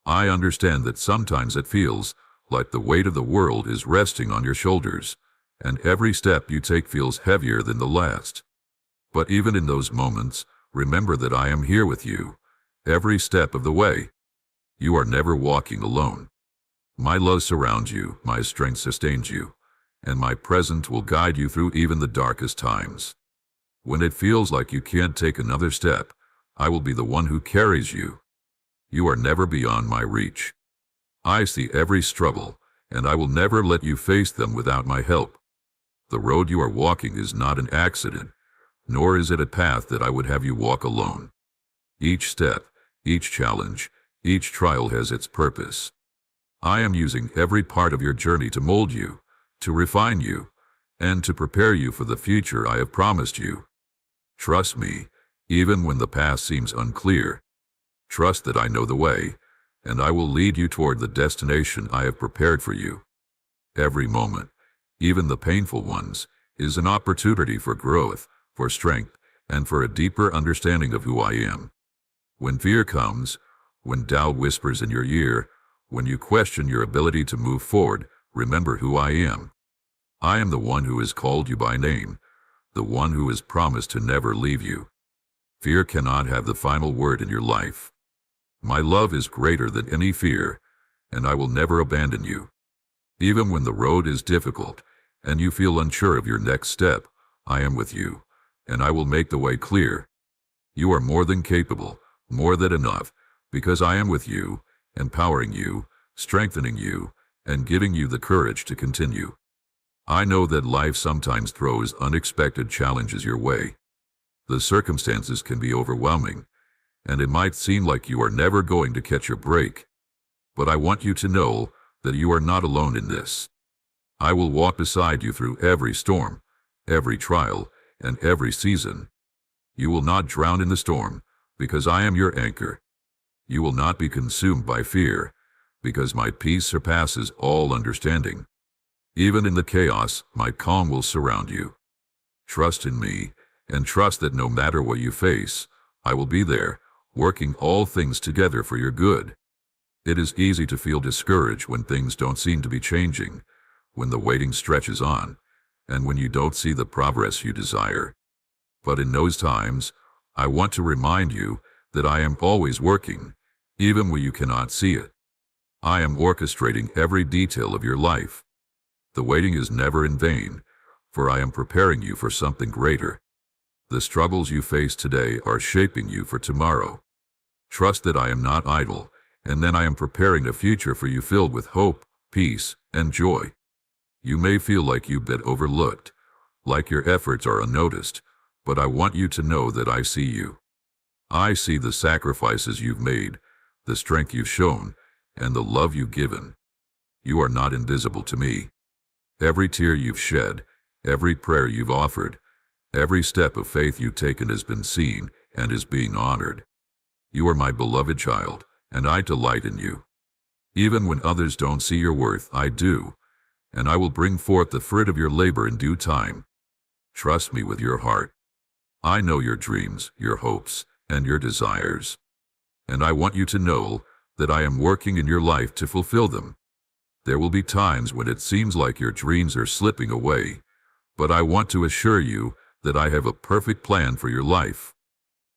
I understand that sometimes it feels like the weight of the world is resting on your shoulders, and every step you take feels heavier than the last. But even in those moments, remember that I am here with you, every step of the way. You are never walking alone. My love surrounds you, my strength sustains you, and my presence will guide you through even the darkest times. When it feels like you can't take another step, I will be the one who carries you. You are never beyond my reach. I see every struggle, and I will never let you face them without my help. The road you are walking is not an accident, nor is it a path that I would have you walk alone. Each step, each challenge, each trial has its purpose. I am using every part of your journey to mold you, to refine you, and to prepare you for the future I have promised you. Trust me, even when the path seems unclear. Trust that I know the way, and I will lead you toward the destination I have prepared for you. Every moment, even the painful ones, is an opportunity for growth, for strength, and for a deeper understanding of who I am. When fear comes, when doubt whispers in your ear, when you question your ability to move forward, remember who I am. I am the one who has called you by name, the one who has promised to never leave you. Fear cannot have the final word in your life. My love is greater than any fear, and I will never abandon you. Even when the road is difficult, and you feel unsure of your next step, I am with you, and I will make the way clear. You are more than capable, more than enough, because I am with you, empowering you, strengthening you, and giving you the courage to continue. I know that life sometimes throws unexpected challenges your way. The circumstances can be overwhelming, and it might seem like you are never going to catch your break. But I want you to know that you are not alone in this. I will walk beside you through every storm, every trial, and every season. You will not drown in the storm, because I am your anchor. You will not be consumed by fear, because my peace surpasses all understanding. Even in the chaos, my calm will surround you. Trust in me, and trust that no matter what you face, I will be there, working all things together for your good. It is easy to feel discouraged when things don't seem to be changing, when the waiting stretches on, and when you don't see the progress you desire. But in those times, I want to remind you that I am always working, even when you cannot see it. I am orchestrating every detail of your life. The waiting is never in vain, for I am preparing you for something greater. The struggles you face today are shaping you for tomorrow. Trust that I am not idle, and then I am preparing a future for you filled with hope, peace, and joy. You may feel like you've been overlooked, like your efforts are unnoticed, but I want you to know that I see you. I see the sacrifices you've made, the strength you've shown, and the love you've given. You are not invisible to me. Every tear you've shed, every prayer you've offered, every step of faith you've taken has been seen and is being honored. You are my beloved child, and I delight in you. Even when others don't see your worth, I do, and I will bring forth the fruit of your labor in due time. Trust me with your heart. I know your dreams, your hopes, and your desires, and I want you to know that I am working in your life to fulfill them. There will be times when it seems like your dreams are slipping away, but I want to assure you that I have a perfect plan for your life.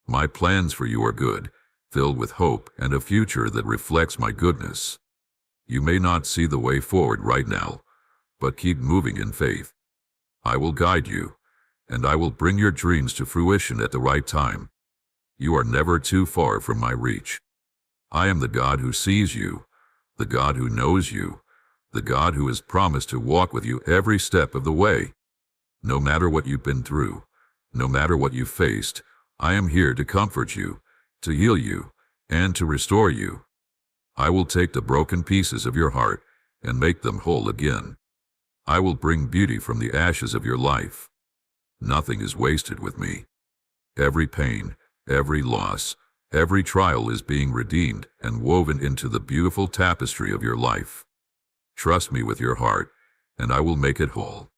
My plans for you are good, filled with hope and a future that reflects my goodness. You may not see the way forward right now, but keep moving in faith. I will guide you, and I will bring your dreams to fruition at the right time. You are never too far from my reach. I am the God who sees you, the God who knows you, the God who has promised to walk with you every step of the way. No matter what you've been through, no matter what you've faced, I am here to comfort you, to heal you, and to restore you. I will take the broken pieces of your heart and make them whole again. I will bring beauty from the ashes of your life. Nothing is wasted with me. Every pain, every loss, every trial is being redeemed and woven into the beautiful tapestry of your life. Trust me with your heart, and I will make it whole.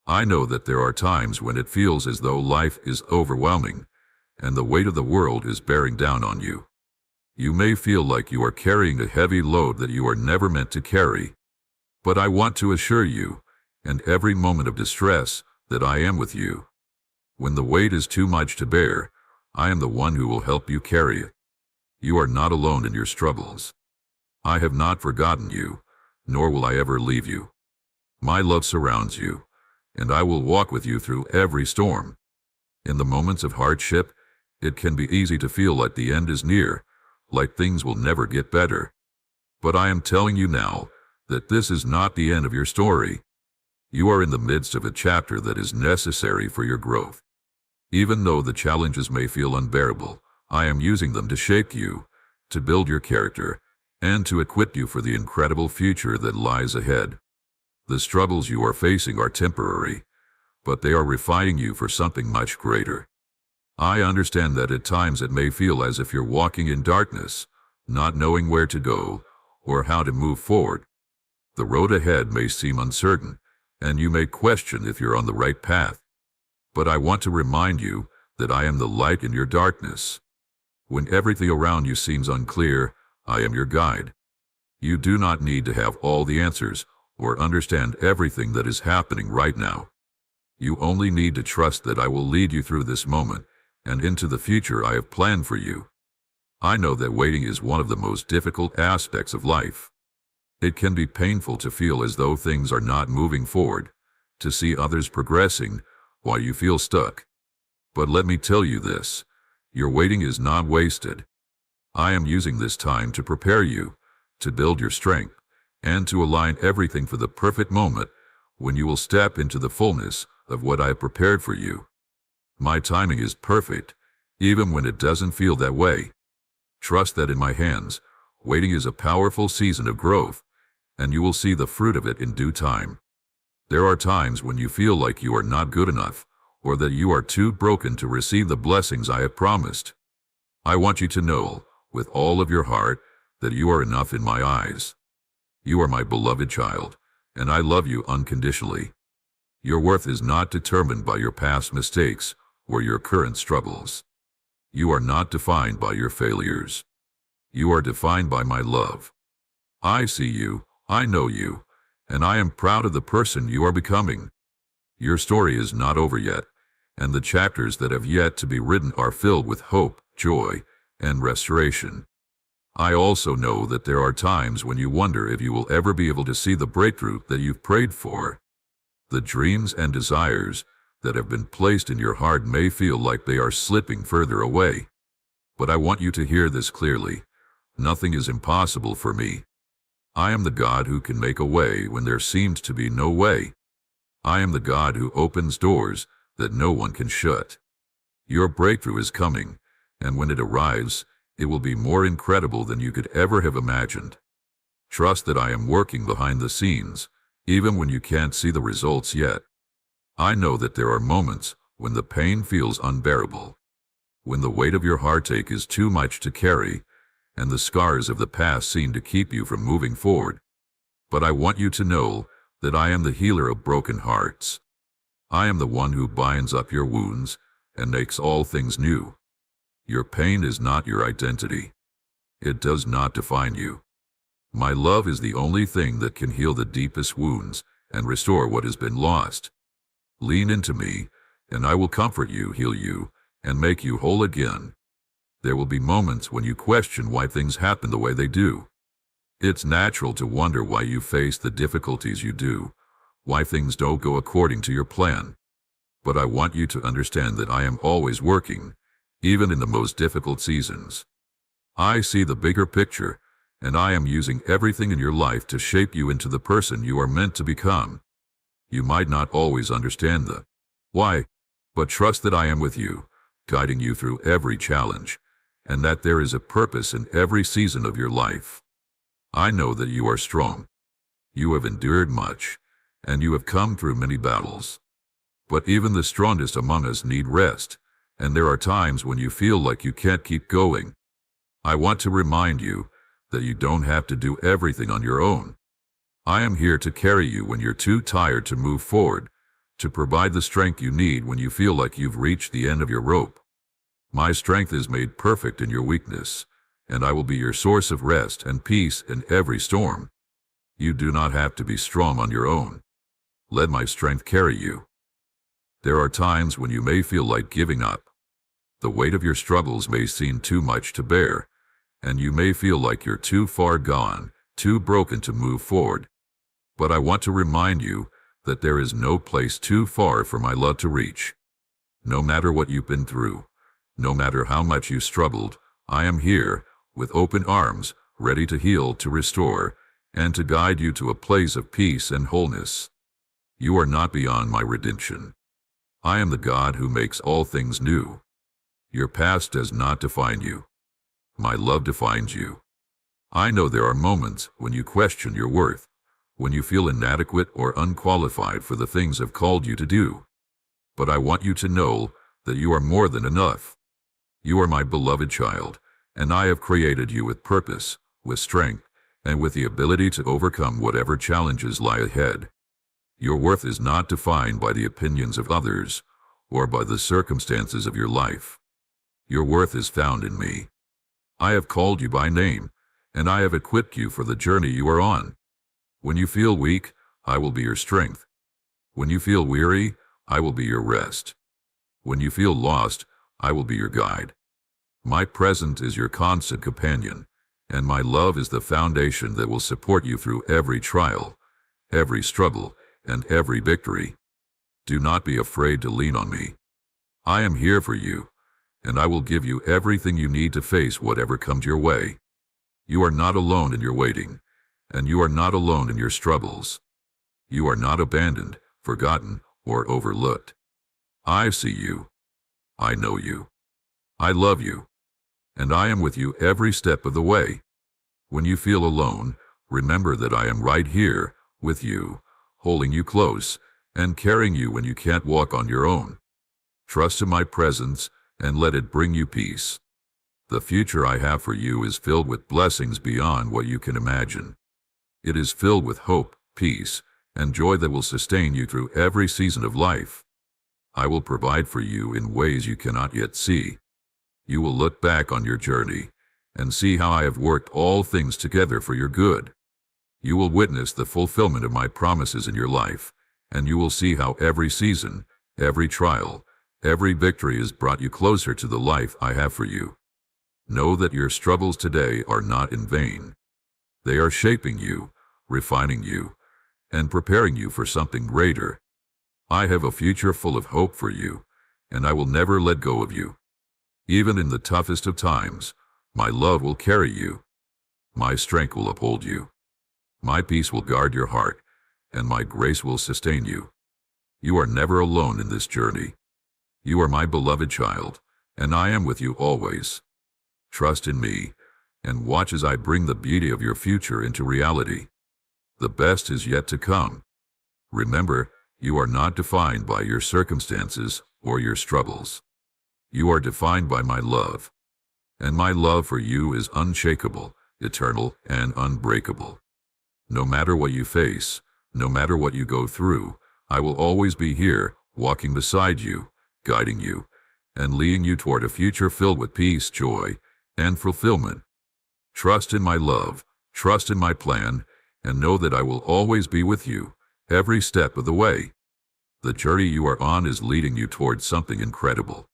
I know that there are times when it feels as though life is overwhelming, and the weight of the world is bearing down on you. You may feel like you are carrying a heavy load that you are never meant to carry. But I want to assure you, in every moment of distress, that I am with you. When the weight is too much to bear, I am the one who will help you carry it. You are not alone in your struggles. I have not forgotten you, nor will I ever leave you. My love surrounds you, and I will walk with you through every storm. In the moments of hardship, it can be easy to feel like the end is near, like things will never get better. But I am telling you now that this is not the end of your story. You are in the midst of a chapter that is necessary for your growth. Even though the challenges may feel unbearable, I am using them to shape you, to build your character, and to equip you for the incredible future that lies ahead. The struggles you are facing are temporary, but they are refining you for something much greater. I understand that at times it may feel as if you're walking in darkness, not knowing where to go or how to move forward. The road ahead may seem uncertain, and you may question if you're on the right path. But I want to remind you that I am the light in your darkness. When everything around you seems unclear, I am your guide. You do not need to have all the answers or understand everything that is happening right now. You only need to trust that I will lead you through this moment and into the future I have planned for you. I know that waiting is one of the most difficult aspects of life. It can be painful to feel as though things are not moving forward, to see others progressing while you feel stuck. But let me tell you this, your waiting is not wasted. I am using this time to prepare you, to build your strength, and to align everything for the perfect moment when you will step into the fullness of what I have prepared for you. My timing is perfect, even when it doesn't feel that way. Trust that in my hands, waiting is a powerful season of growth, and you will see the fruit of it in due time. There are times when you feel like you are not good enough, or that you are too broken to receive the blessings I have promised. I want you to know, with all of your heart, that you are enough in my eyes. You are my beloved child, and I love you unconditionally. Your worth is not determined by your past mistakes or your current struggles. You are not defined by your failures. You are defined by my love. I see you, I know you, and I am proud of the person you are becoming. Your story is not over yet, and the chapters that have yet to be written are filled with hope, joy, and restoration. I also know that there are times when you wonder if you will ever be able to see the breakthrough that you've prayed for. The dreams and desires that have been placed in your heart may feel like they are slipping further away. But I want you to hear this clearly. Nothing is impossible for me. I am the God who can make a way when there seems to be no way. I am the God who opens doors that no one can shut. Your breakthrough is coming, and when it arrives, it will be more incredible than you could ever have imagined. Trust that I am working behind the scenes, even when you can't see the results yet. I know that there are moments when the pain feels unbearable, when the weight of your heartache is too much to carry, and the scars of the past seem to keep you from moving forward. But I want you to know that I am the healer of broken hearts. I am the one who binds up your wounds and makes all things new. Your pain is not your identity. It does not define you. My love is the only thing that can heal the deepest wounds and restore what has been lost. Lean into me, and I will comfort you, heal you, and make you whole again. There will be moments when you question why things happen the way they do. It's natural to wonder why you face the difficulties you do, why things don't go according to your plan. But I want you to understand that I am always working, even in the most difficult seasons. I see the bigger picture, and I am using everything in your life to shape you into the person you are meant to become. You might not always understand the why, but trust that I am with you, guiding you through every challenge, and that there is a purpose in every season of your life. I know that you are strong. You have endured much, and you have come through many battles. But even the strongest among us need rest, and there are times when you feel like you can't keep going. I want to remind you that you don't have to do everything on your own. I am here to carry you when you're too tired to move forward, to provide the strength you need when you feel like you've reached the end of your rope. My strength is made perfect in your weakness, and I will be your source of rest and peace in every storm. You do not have to be strong on your own. Let my strength carry you. There are times when you may feel like giving up. The weight of your struggles may seem too much to bear, and you may feel like you're too far gone, too broken to move forward. But I want to remind you that there is no place too far for my love to reach. No matter what you've been through, no matter how much you struggled, I am here, with open arms, ready to heal, to restore, and to guide you to a place of peace and wholeness. You are not beyond my redemption. I am the God who makes all things new. Your past does not define you. My love defines you. I know there are moments when you question your worth, when you feel inadequate or unqualified for the things I've called you to do. But I want you to know that you are more than enough. You are my beloved child, and I have created you with purpose, with strength, and with the ability to overcome whatever challenges lie ahead. Your worth is not defined by the opinions of others or by the circumstances of your life. Your worth is found in me. I have called you by name, and I have equipped you for the journey you are on. When you feel weak, I will be your strength. When you feel weary, I will be your rest. When you feel lost, I will be your guide. My presence is your constant companion, and my love is the foundation that will support you through every trial, every struggle, and every victory. Do not be afraid to lean on me. I am here for you, and I will give you everything you need to face whatever comes your way. You are not alone in your waiting, and you are not alone in your struggles. You are not abandoned, forgotten, or overlooked. I see you. I know you. I love you. And I am with you every step of the way. When you feel alone, remember that I am right here with you, holding you close and carrying you when you can't walk on your own. Trust in my presence and let it bring you peace. The future I have for you is filled with blessings beyond what you can imagine. It is filled with hope, peace, and joy that will sustain you through every season of life. I will provide for you in ways you cannot yet see. You will look back on your journey and see how I have worked all things together for your good. You will witness the fulfillment of my promises in your life, and you will see how every season, every trial, every victory has brought you closer to the life I have for you. Know that your struggles today are not in vain. They are shaping you, refining you, and preparing you for something greater. I have a future full of hope for you, and I will never let go of you. Even in the toughest of times, my love will carry you. My strength will uphold you. My peace will guard your heart, and my grace will sustain you. You are never alone in this journey. You are my beloved child, and I am with you always. Trust in me, and watch as I bring the beauty of your future into reality. The best is yet to come. Remember, you are not defined by your circumstances or your struggles. You are defined by my love, and my love for you is unshakable, eternal, and unbreakable. No matter what you face, no matter what you go through, I will always be here, walking beside you, guiding you, and leading you toward a future filled with peace, joy, and fulfillment. Trust in my love, trust in my plan, and know that I will always be with you, every step of the way. The journey you are on is leading you toward something incredible.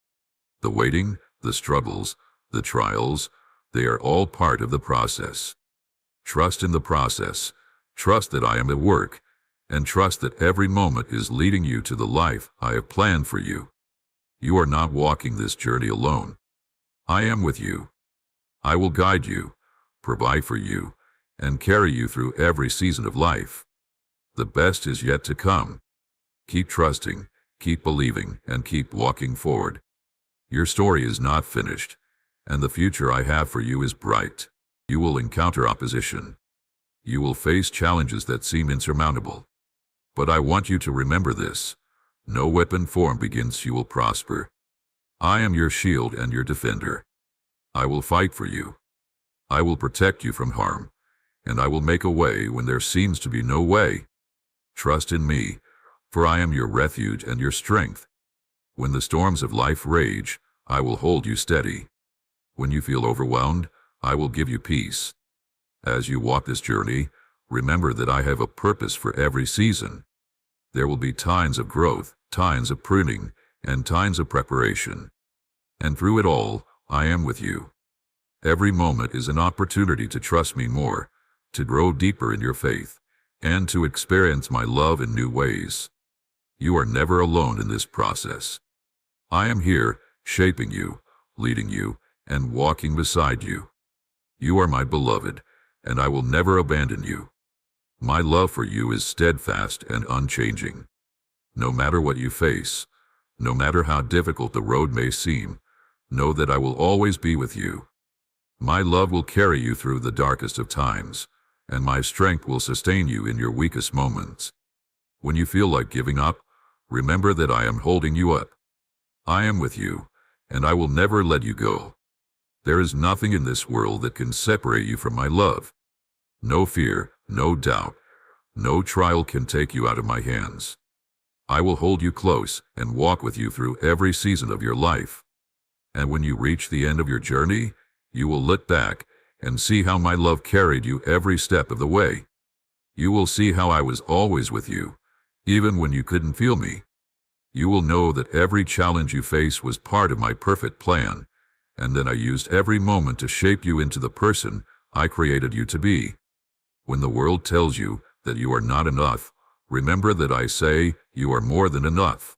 The waiting, the struggles, the trials, they are all part of the process. Trust in the process, trust that I am at work, and trust that every moment is leading you to the life I have planned for you. You are not walking this journey alone. I am with you. I will guide you, provide for you, and carry you through every season of life. The best is yet to come. Keep trusting, keep believing, and keep walking forward. Your story is not finished, and the future I have for you is bright. You will encounter opposition. You will face challenges that seem insurmountable. But I want you to remember this: no weapon formed against you will prosper. I am your shield and your defender. I will fight for you. I will protect you from harm, and I will make a way when there seems to be no way. Trust in me, for I am your refuge and your strength. When the storms of life rage, I will hold you steady. When you feel overwhelmed, I will give you peace. As you walk this journey, remember that I have a purpose for every season. There will be times of growth, times of pruning, and times of preparation. And through it all, I am with you. Every moment is an opportunity to trust me more, to grow deeper in your faith, and to experience my love in new ways. You are never alone in this process. I am here, shaping you, leading you, and walking beside you. You are my beloved, and I will never abandon you. My love for you is steadfast and unchanging. No matter what you face, no matter how difficult the road may seem, know that I will always be with you. My love will carry you through the darkest of times, and my strength will sustain you in your weakest moments. When you feel like giving up, remember that I am holding you up. I am with you, and I will never let you go. There is nothing in this world that can separate you from my love. No fear, no doubt, no trial can take you out of my hands. I will hold you close and walk with you through every season of your life. And when you reach the end of your journey, you will look back and see how my love carried you every step of the way. You will see how I was always with you, even when you couldn't feel me. You will know that every challenge you face was part of my perfect plan, and that I used every moment to shape you into the person I created you to be. When the world tells you that you are not enough, remember that I say you are more than enough.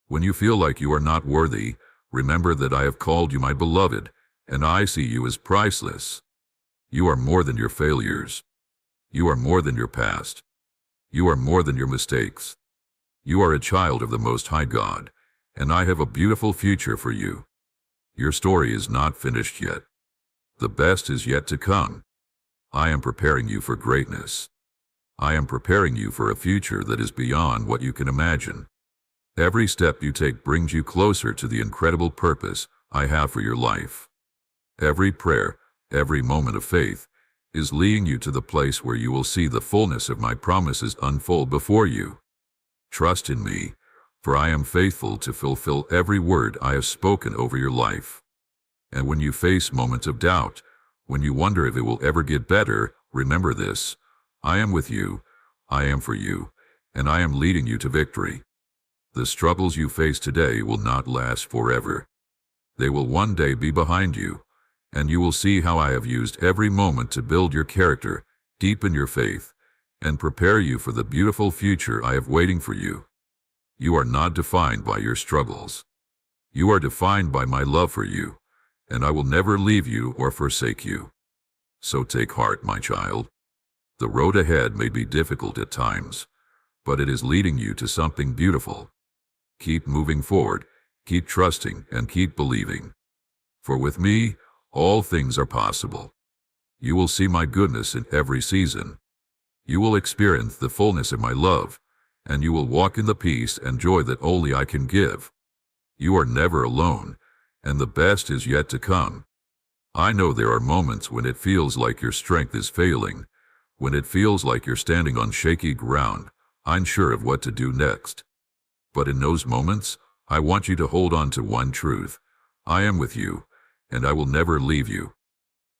When you feel like you are not worthy, remember that I have called you my beloved, and I see you as priceless. You are more than your failures. You are more than your past. You are more than your mistakes. You are a child of the Most High God, and I have a beautiful future for you. Your story is not finished yet. The best is yet to come. I am preparing you for greatness. I am preparing you for a future that is beyond what you can imagine. Every step you take brings you closer to the incredible purpose I have for your life. Every prayer, every moment of faith, is leading you to the place where you will see the fullness of my promises unfold before you. Trust in me, for I am faithful to fulfill every word I have spoken over your life. And when you face moments of doubt, when you wonder if it will ever get better, remember this: I am with you, I am for you, and I am leading you to victory. The struggles you face today will not last forever. They will one day be behind you, and you will see how I have used every moment to build your character, deepen your faith, and prepare you for the beautiful future I have waiting for you. You are not defined by your struggles. You are defined by my love for you, and I will never leave you or forsake you. So take heart, my child. The road ahead may be difficult at times, but it is leading you to something beautiful. Keep moving forward, keep trusting, and keep believing. For with me, all things are possible. You will see my goodness in every season. You will experience the fullness of my love, and you will walk in the peace and joy that only I can give. You are never alone, and the best is yet to come. I know there are moments when it feels like your strength is failing, when it feels like you're standing on shaky ground, unsure of what to do next. But in those moments, I want you to hold on to one truth: I am with you, and I will never leave you.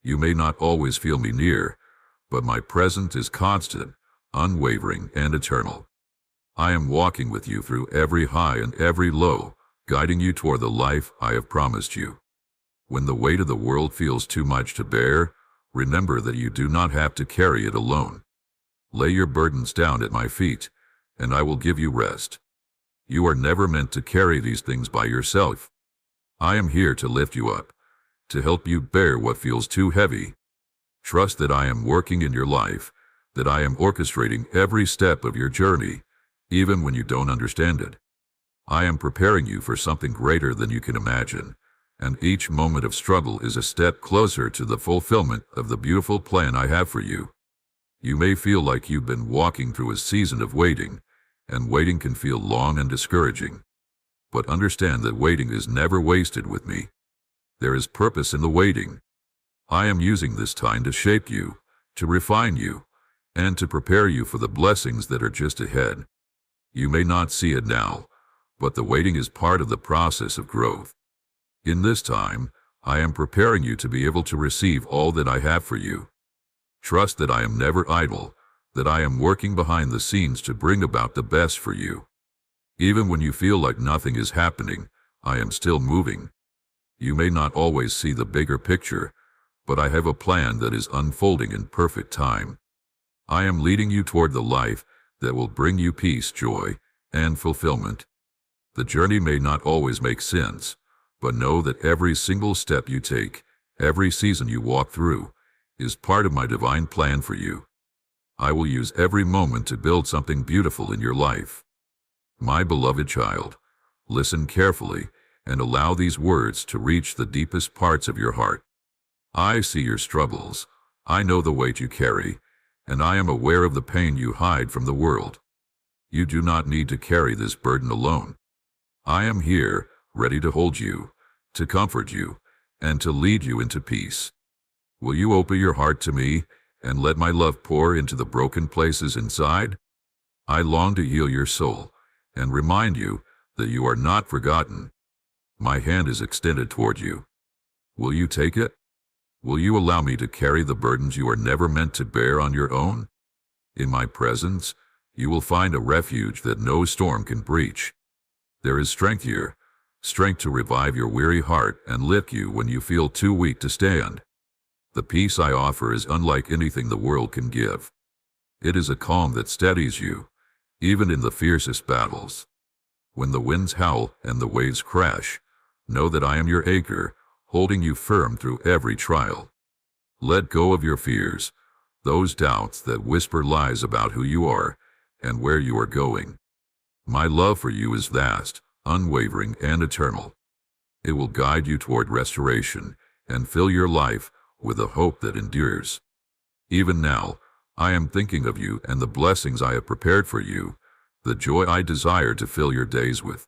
You may not always feel me near, but my presence is constant, unwavering, and eternal. I am walking with you through every high and every low, guiding you toward the life I have promised you. When the weight of the world feels too much to bear, remember that you do not have to carry it alone. Lay your burdens down at my feet, and I will give you rest. You are never meant to carry these things by yourself. I am here to lift you up, to help you bear what feels too heavy. Trust that I am working in your life, that I am orchestrating every step of your journey, even when you don't understand it. I am preparing you for something greater than you can imagine, and each moment of struggle is a step closer to the fulfillment of the beautiful plan I have for you. You may feel like you've been walking through a season of waiting, and waiting can feel long and discouraging. But understand that waiting is never wasted with me. There is purpose in the waiting. I am using this time to shape you, to refine you, and to prepare you for the blessings that are just ahead. You may not see it now, but the waiting is part of the process of growth. In this time, I am preparing you to be able to receive all that I have for you. Trust that I am never idle, that I am working behind the scenes to bring about the best for you. Even when you feel like nothing is happening, I am still moving. You may not always see the bigger picture, but I have a plan that is unfolding in perfect time. I am leading you toward the life that will bring you peace, joy, and fulfillment. The journey may not always make sense, but know that every single step you take, every season you walk through, is part of my divine plan for you. I will use every moment to build something beautiful in your life. My beloved child, listen carefully and allow these words to reach the deepest parts of your heart. I see your struggles. I know the weight you carry, and I am aware of the pain you hide from the world. You do not need to carry this burden alone. I am here, ready to hold you, to comfort you, and to lead you into peace. Will you open your heart to me and let my love pour into the broken places inside? I long to heal your soul and remind you that you are not forgotten. My hand is extended toward you. Will you take it? Will you allow me to carry the burdens you are never meant to bear on your own? In my presence, you will find a refuge that no storm can breach. There is strength here, strength to revive your weary heart and lift you when you feel too weak to stand. The peace I offer is unlike anything the world can give. It is a calm that steadies you, even in the fiercest battles. When the winds howl and the waves crash, know that I am your anchor, holding you firm through every trial. Let go of your fears, those doubts that whisper lies about who you are and where you are going. My love for you is vast, unwavering, and eternal. It will guide you toward restoration and fill your life with a hope that endures. Even now, I am thinking of you and the blessings I have prepared for you, the joy I desire to fill your days with.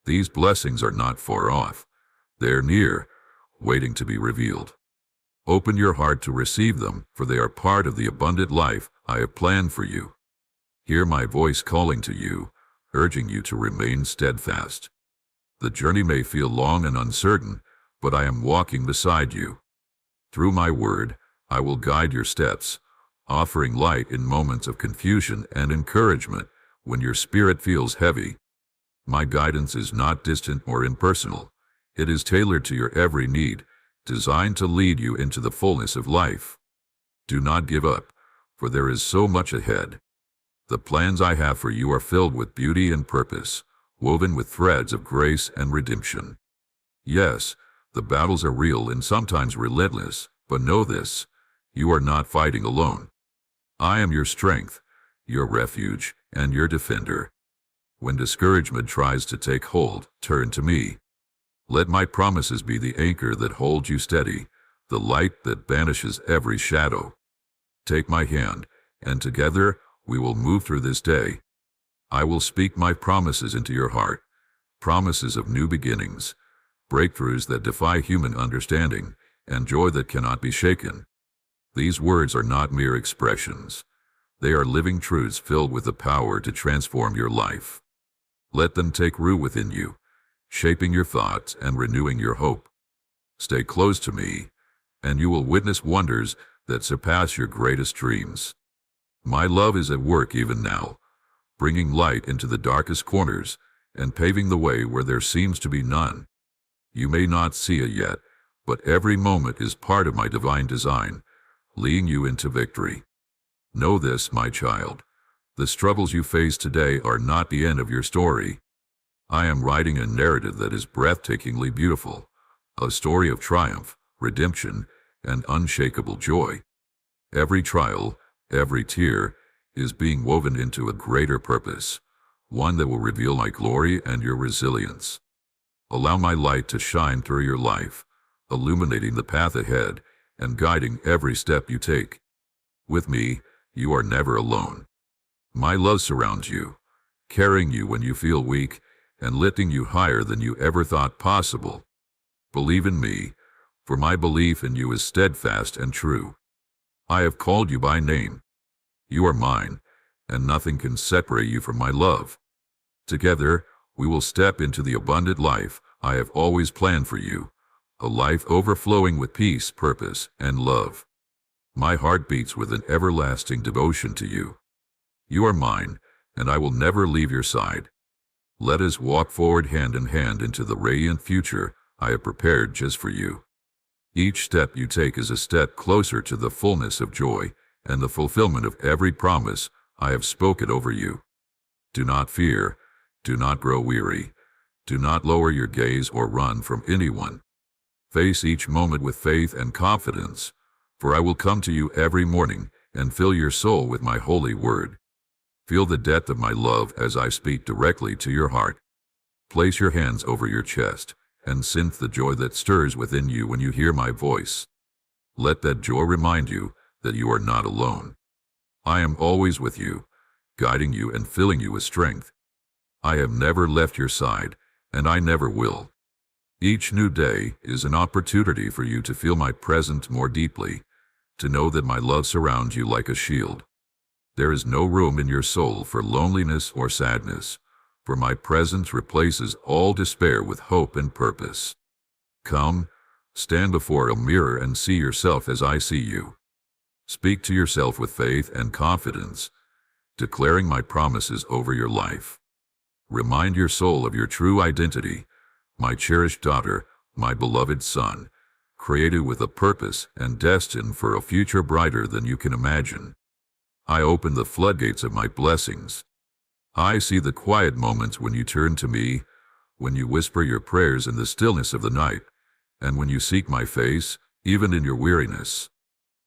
These blessings are not far off. They're near, waiting to be revealed. Open your heart to receive them, for they are part of the abundant life I have planned for you. Hear my voice calling to you, urging you to remain steadfast. The journey may feel long and uncertain, but I am walking beside you. Through my word, I will guide your steps, offering light in moments of confusion and encouragement when your spirit feels heavy. My guidance is not distant or impersonal. It is tailored to your every need, designed to lead you into the fullness of life. Do not give up, for there is so much ahead. The plans I have for you are filled with beauty and purpose, woven with threads of grace and redemption. Yes, the battles are real and sometimes relentless, but know this, you are not fighting alone. I am your strength, your refuge, and your defender. When discouragement tries to take hold, turn to me. Let my promises be the anchor that holds you steady, the light that banishes every shadow. Take my hand, and together we will move through this day. I will speak my promises into your heart, promises of new beginnings, breakthroughs that defy human understanding, and joy that cannot be shaken. These words are not mere expressions. They are living truths filled with the power to transform your life. Let them take root within you, shaping your thoughts and renewing your hope. Stay close to me, and you will witness wonders that surpass your greatest dreams. My love is at work even now, bringing light into the darkest corners and paving the way where there seems to be none. You may not see it yet, but every moment is part of my divine design, leading you into victory. Know this, my child. The struggles you face today are not the end of your story. I am writing a narrative that is breathtakingly beautiful, a story of triumph, redemption, and unshakable joy. Every trial, every tear, is being woven into a greater purpose, one that will reveal my glory and your resilience. Allow my light to shine through your life, illuminating the path ahead and guiding every step you take. With me, you are never alone. My love surrounds you, carrying you when you feel weak and lifting you higher than you ever thought possible. Believe in me, for my belief in you is steadfast and true. I have called you by name. You are mine, and nothing can separate you from my love. Together, we will step into the abundant life I have always planned for you, a life overflowing with peace, purpose, and love. My heart beats with an everlasting devotion to you. You are mine, and I will never leave your side. Let us walk forward hand in hand into the radiant future I have prepared just for you. Each step you take is a step closer to the fullness of joy and the fulfillment of every promise I have spoken over you. Do not fear. Do not grow weary. Do not lower your gaze or run from anyone. Face each moment with faith and confidence, for I will come to you every morning and fill your soul with my holy word. Feel the depth of my love as I speak directly to your heart. Place your hands over your chest and sense the joy that stirs within you when you hear my voice. Let that joy remind you that you are not alone. I am always with you, guiding you and filling you with strength. I have never left your side, and I never will. Each new day is an opportunity for you to feel my presence more deeply, to know that my love surrounds you like a shield. There is no room in your soul for loneliness or sadness, for my presence replaces all despair with hope and purpose. Come, stand before a mirror and see yourself as I see you. Speak to yourself with faith and confidence, declaring my promises over your life. Remind your soul of your true identity, my cherished daughter, my beloved son, created with a purpose and destined for a future brighter than you can imagine. I open the floodgates of my blessings. I see the quiet moments when you turn to me, when you whisper your prayers in the stillness of the night, and when you seek my face, even in your weariness.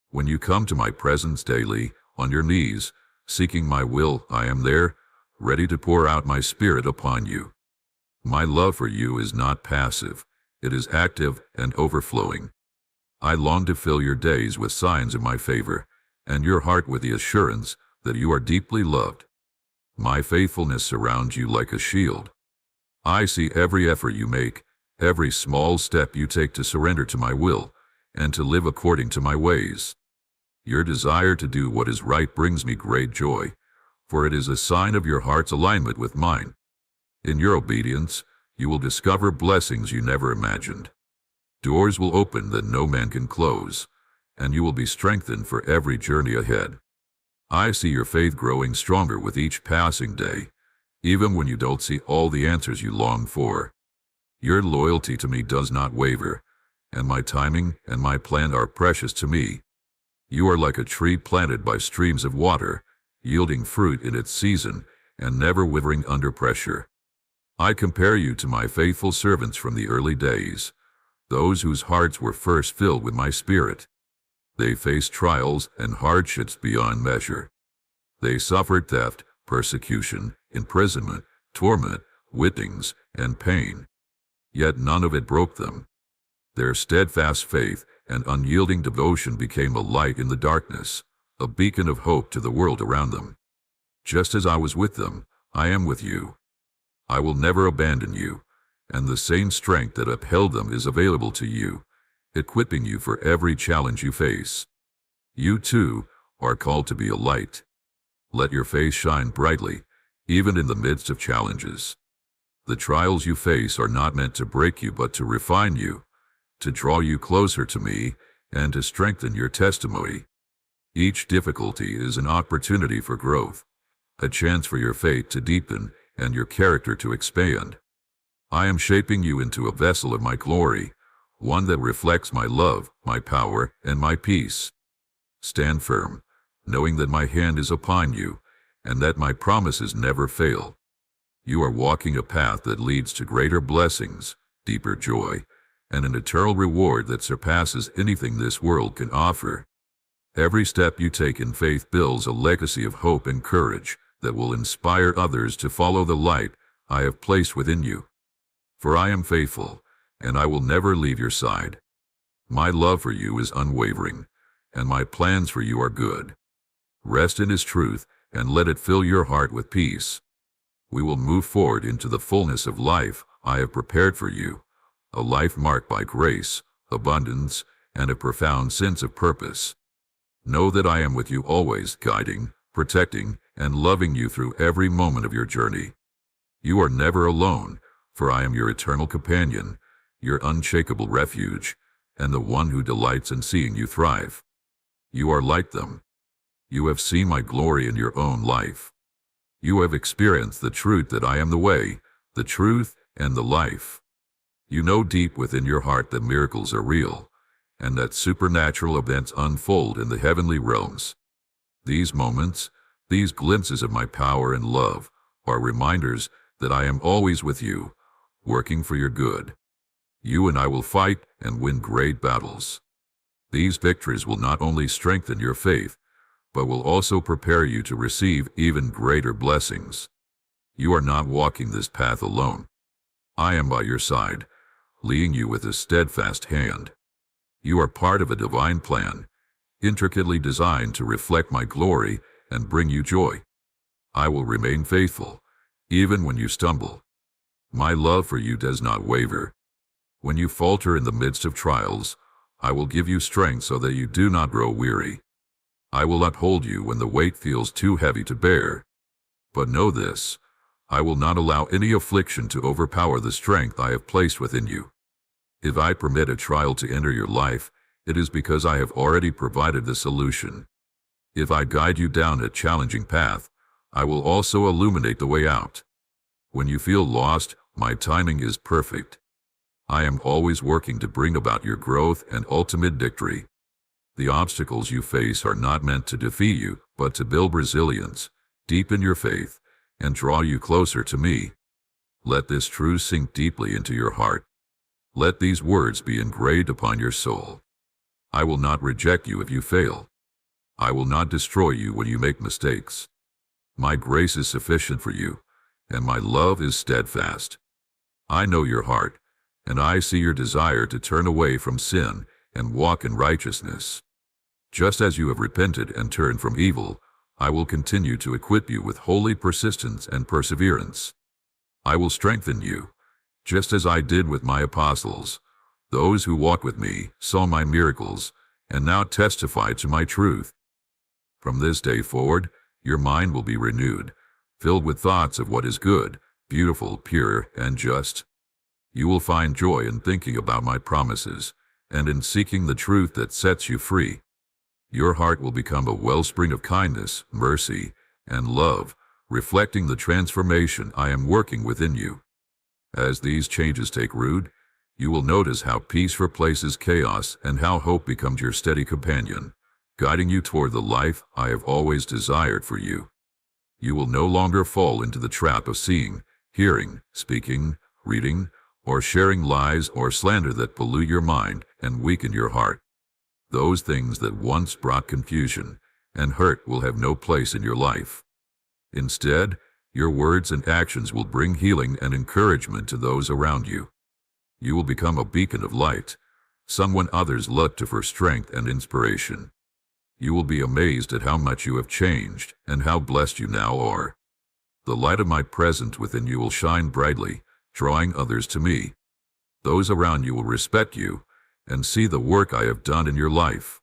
When you come to my presence daily, on your knees, seeking my will, I am there, ready to pour out my spirit upon you. My love for you is not passive, it is active and overflowing. I long to fill your days with signs of my favor, and your heart with the assurance that you are deeply loved. My faithfulness surrounds you like a shield. I see every effort you make, every small step you take to surrender to my will, and to live according to my ways. Your desire to do what is right brings me great joy, for it is a sign of your heart's alignment with mine. In your obedience, you will discover blessings you never imagined. Doors will open that no man can close, and you will be strengthened for every journey ahead. I see your faith growing stronger with each passing day, even when you don't see all the answers you long for. Your loyalty to me does not waver, and my timing and my plan are precious to me. You are like a tree planted by streams of water, yielding fruit in its season and never withering under pressure. I compare you to my faithful servants from the early days, those whose hearts were first filled with my spirit. They faced trials and hardships beyond measure. They suffered theft, persecution, imprisonment, torment, whippings, and pain. Yet none of it broke them. Their steadfast faith and unyielding devotion became a light in the darkness, a beacon of hope to the world around them. Just as I was with them, I am with you. I will never abandon you, and the same strength that upheld them is available to you, equipping you for every challenge you face. You, too, are called to be a light. Let your face shine brightly, even in the midst of challenges. The trials you face are not meant to break you but to refine you, to draw you closer to me, and to strengthen your testimony. Each difficulty is an opportunity for growth, a chance for your faith to deepen and your character to expand. I am shaping you into a vessel of my glory, one that reflects my love, my power, and my peace. Stand firm, knowing that my hand is upon you, and that my promises never fail. You are walking a path that leads to greater blessings, deeper joy, and an eternal reward that surpasses anything this world can offer. Every step you take in faith builds a legacy of hope and courage that will inspire others to follow the light I have placed within you. For I am faithful, and I will never leave your side. My love for you is unwavering, and my plans for you are good. Rest in His truth, and let it fill your heart with peace. We will move forward into the fullness of life I have prepared for you, a life marked by grace, abundance, and a profound sense of purpose. Know that I am with you always, guiding, protecting, and loving you through every moment of your journey. You are never alone, for I am your eternal companion, your unshakable refuge, and the one who delights in seeing you thrive. You are like them. You have seen my glory in your own life. You have experienced the truth that I am the way, the truth, and the life. You know deep within your heart that miracles are real, and that supernatural events unfold in the heavenly realms. These moments, these glimpses of my power and love, are reminders that I am always with you, working for your good. You and I will fight and win great battles. These victories will not only strengthen your faith, but will also prepare you to receive even greater blessings. You are not walking this path alone. I am by your side, leading you with a steadfast hand. You are part of a divine plan, intricately designed to reflect my glory and bring you joy. I will remain faithful, even when you stumble. My love for you does not waver. When you falter in the midst of trials, I will give you strength so that you do not grow weary. I will uphold you when the weight feels too heavy to bear. But know this, I will not allow any affliction to overpower the strength I have placed within you. If I permit a trial to enter your life, it is because I have already provided the solution. If I guide you down a challenging path, I will also illuminate the way out. When you feel lost, my timing is perfect. I am always working to bring about your growth and ultimate victory. The obstacles you face are not meant to defeat you, but to build resilience, deepen your faith, and draw you closer to me. Let this truth sink deeply into your heart. Let these words be engraved upon your soul. I will not reject you if you fail. I will not destroy you when you make mistakes. My grace is sufficient for you, and my love is steadfast. I know your heart, and I see your desire to turn away from sin and walk in righteousness. Just as you have repented and turned from evil, I will continue to equip you with holy persistence and perseverance. I will strengthen you, just as I did with my apostles. Those who walked with me saw my miracles and now testify to my truth. From this day forward, your mind will be renewed, filled with thoughts of what is good, beautiful, pure, and just. You will find joy in thinking about my promises and in seeking the truth that sets you free. Your heart will become a wellspring of kindness, mercy, and love, reflecting the transformation I am working within you. As these changes take root, you will notice how peace replaces chaos and how hope becomes your steady companion, guiding you toward the life I have always desired for you. You will no longer fall into the trap of seeing, hearing, speaking, reading, or sharing lies or slander that pollute your mind and weaken your heart. Those things that once brought confusion and hurt will have no place in your life. Instead, your words and actions will bring healing and encouragement to those around you. You will become a beacon of light, someone others look to for strength and inspiration. You will be amazed at how much you have changed and how blessed you now are. The light of my presence within you will shine brightly, drawing others to me. Those around you will respect you and see the work I have done in your life.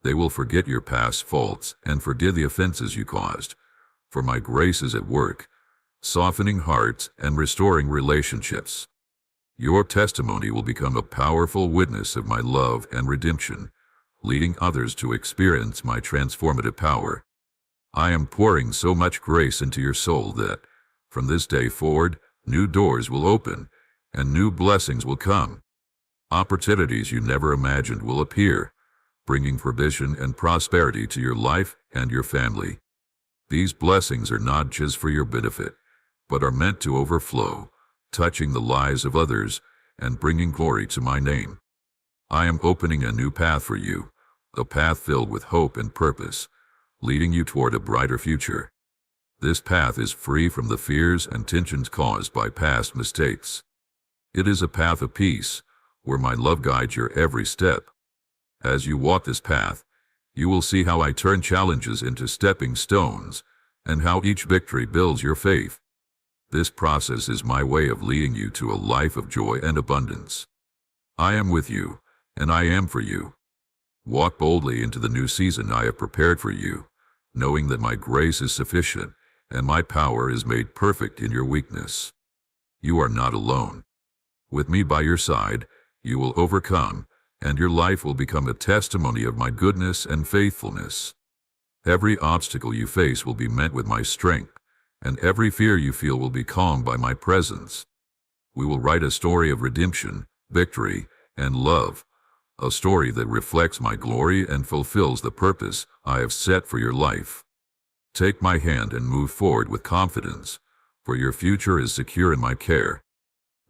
They will forget your past faults and forgive the offenses you caused, for my grace is at work, softening hearts and restoring relationships. Your testimony will become a powerful witness of my love and redemption, leading others to experience my transformative power. I am pouring so much grace into your soul that, from this day forward, new doors will open and new blessings will come. Opportunities you never imagined will appear, bringing provision and prosperity to your life and your family. These blessings are not just for your benefit, but are meant to overflow, touching the lives of others and bringing glory to my name. I am opening a new path for you, a path filled with hope and purpose, leading you toward a brighter future. This path is free from the fears and tensions caused by past mistakes. It is a path of peace, where my love guides your every step. As you walk this path, you will see how I turn challenges into stepping stones, and how each victory builds your faith. This process is my way of leading you to a life of joy and abundance. I am with you, and I am for you. Walk boldly into the new season I have prepared for you, knowing that my grace is sufficient, and my power is made perfect in your weakness. You are not alone. With me by your side, you will overcome, and your life will become a testimony of my goodness and faithfulness. Every obstacle you face will be met with my strength, and every fear you feel will be calmed by my presence. We will write a story of redemption, victory, and love, a story that reflects my glory and fulfills the purpose I have set for your life. Take my hand and move forward with confidence, for your future is secure in my care.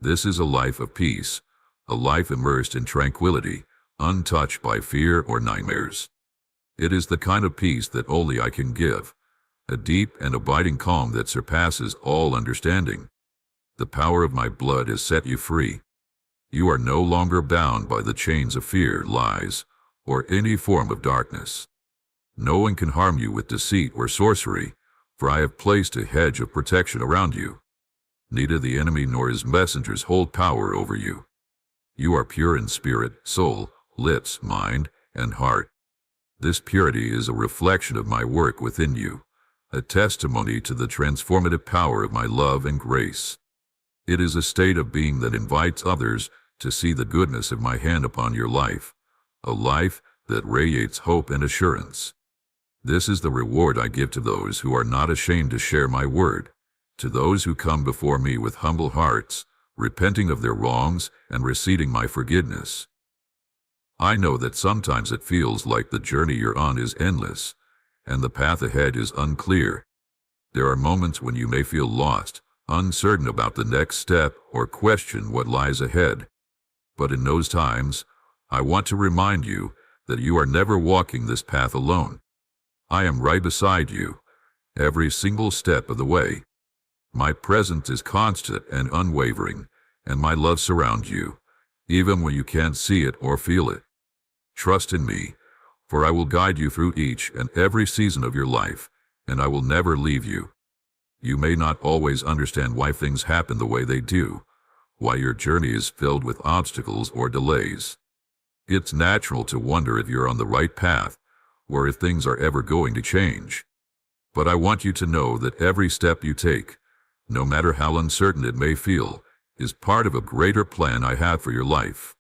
This is a life of peace, a life immersed in tranquility, untouched by fear or nightmares. It is the kind of peace that only I can give, a deep and abiding calm that surpasses all understanding. The power of my blood has set you free. You are no longer bound by the chains of fear, lies, or any form of darkness. No one can harm you with deceit or sorcery, for I have placed a hedge of protection around you. Neither the enemy nor his messengers hold power over you. You are pure in spirit, soul, lips, mind, and heart. This purity is a reflection of my work within you, a testimony to the transformative power of my love and grace. It is a state of being that invites others to see the goodness of my hand upon your life, a life that radiates hope and assurance. This is the reward I give to those who are not ashamed to share my word, to those who come before me with humble hearts, repenting of their wrongs and receiving my forgiveness. I know that sometimes it feels like the journey you're on is endless, and the path ahead is unclear. There are moments when you may feel lost, uncertain about the next step, or question what lies ahead. But in those times, I want to remind you that you are never walking this path alone. I am right beside you, every single step of the way. My presence is constant and unwavering, and my love surrounds you, even when you can't see it or feel it. Trust in me, for I will guide you through each and every season of your life, and I will never leave you. You may not always understand why things happen the way they do, why your journey is filled with obstacles or delays. It's natural to wonder if you're on the right path, or if things are ever going to change. But I want you to know that every step you take, no matter how uncertain it may feel, is part of a greater plan I have for your life.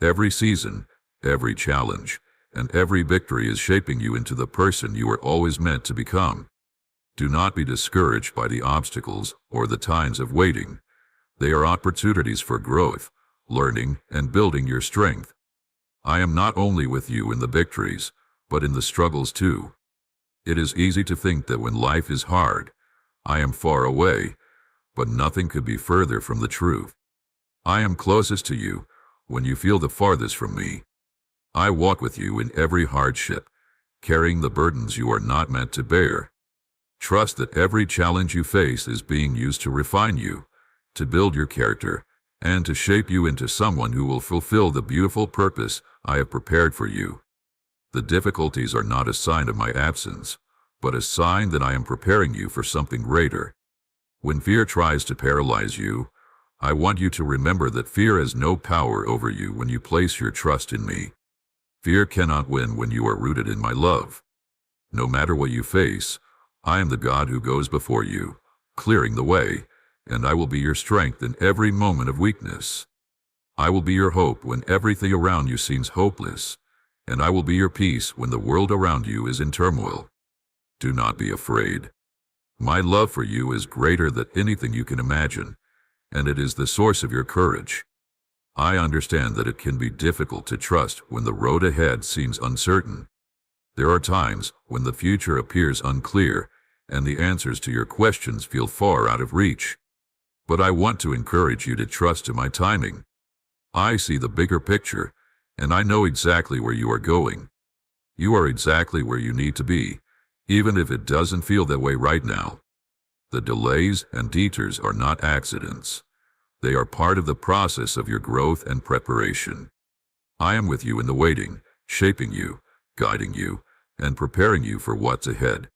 Every season, every challenge, and every victory is shaping you into the person you were always meant to become. Do not be discouraged by the obstacles or the times of waiting. They are opportunities for growth, learning, and building your strength. I am not only with you in the victories, but in the struggles too. It is easy to think that when life is hard, I am far away, but nothing could be further from the truth. I am closest to you when you feel the farthest from me. I walk with you in every hardship, carrying the burdens you are not meant to bear. Trust that every challenge you face is being used to refine you, to build your character, and to shape you into someone who will fulfill the beautiful purpose I have prepared for you. The difficulties are not a sign of my absence, but a sign that I am preparing you for something greater. When fear tries to paralyze you, I want you to remember that fear has no power over you when you place your trust in me. Fear cannot win when you are rooted in my love. No matter what you face, I am the God who goes before you, clearing the way, and I will be your strength in every moment of weakness. I will be your hope when everything around you seems hopeless, and I will be your peace when the world around you is in turmoil. Do not be afraid. My love for you is greater than anything you can imagine, and it is the source of your courage. I understand that it can be difficult to trust when the road ahead seems uncertain. There are times when the future appears unclear and the answers to your questions feel far out of reach. But I want to encourage you to trust in my timing. I see the bigger picture, and I know exactly where you are going. You are exactly where you need to be, even if it doesn't feel that way right now. The delays and detours are not accidents. They are part of the process of your growth and preparation. I am with you in the waiting, shaping you, guiding you, and preparing you for what's ahead.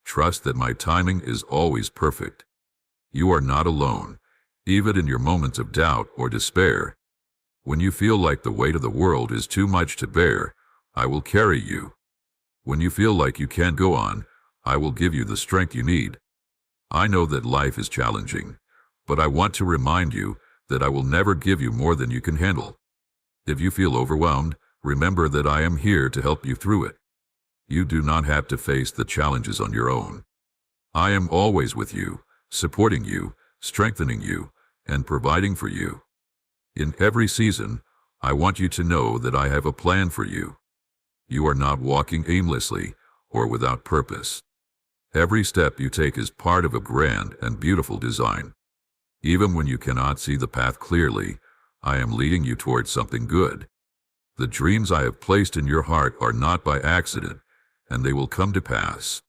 Trust that my timing is always perfect. You are not alone, even in your moments of doubt or despair. When you feel like the weight of the world is too much to bear, I will carry you. When you feel like you can't go on, I will give you the strength you need. I know that life is challenging, but I want to remind you that I will never give you more than you can handle. If you feel overwhelmed, remember that I am here to help you through it. You do not have to face the challenges on your own. I am always with you, supporting you, strengthening you, and providing for you. In every season, I want you to know that I have a plan for you. You are not walking aimlessly or without purpose. Every step you take is part of a grand and beautiful design. Even when you cannot see the path clearly, I am leading you towards something good. The dreams I have placed in your heart are not by accident, and they will come to pass.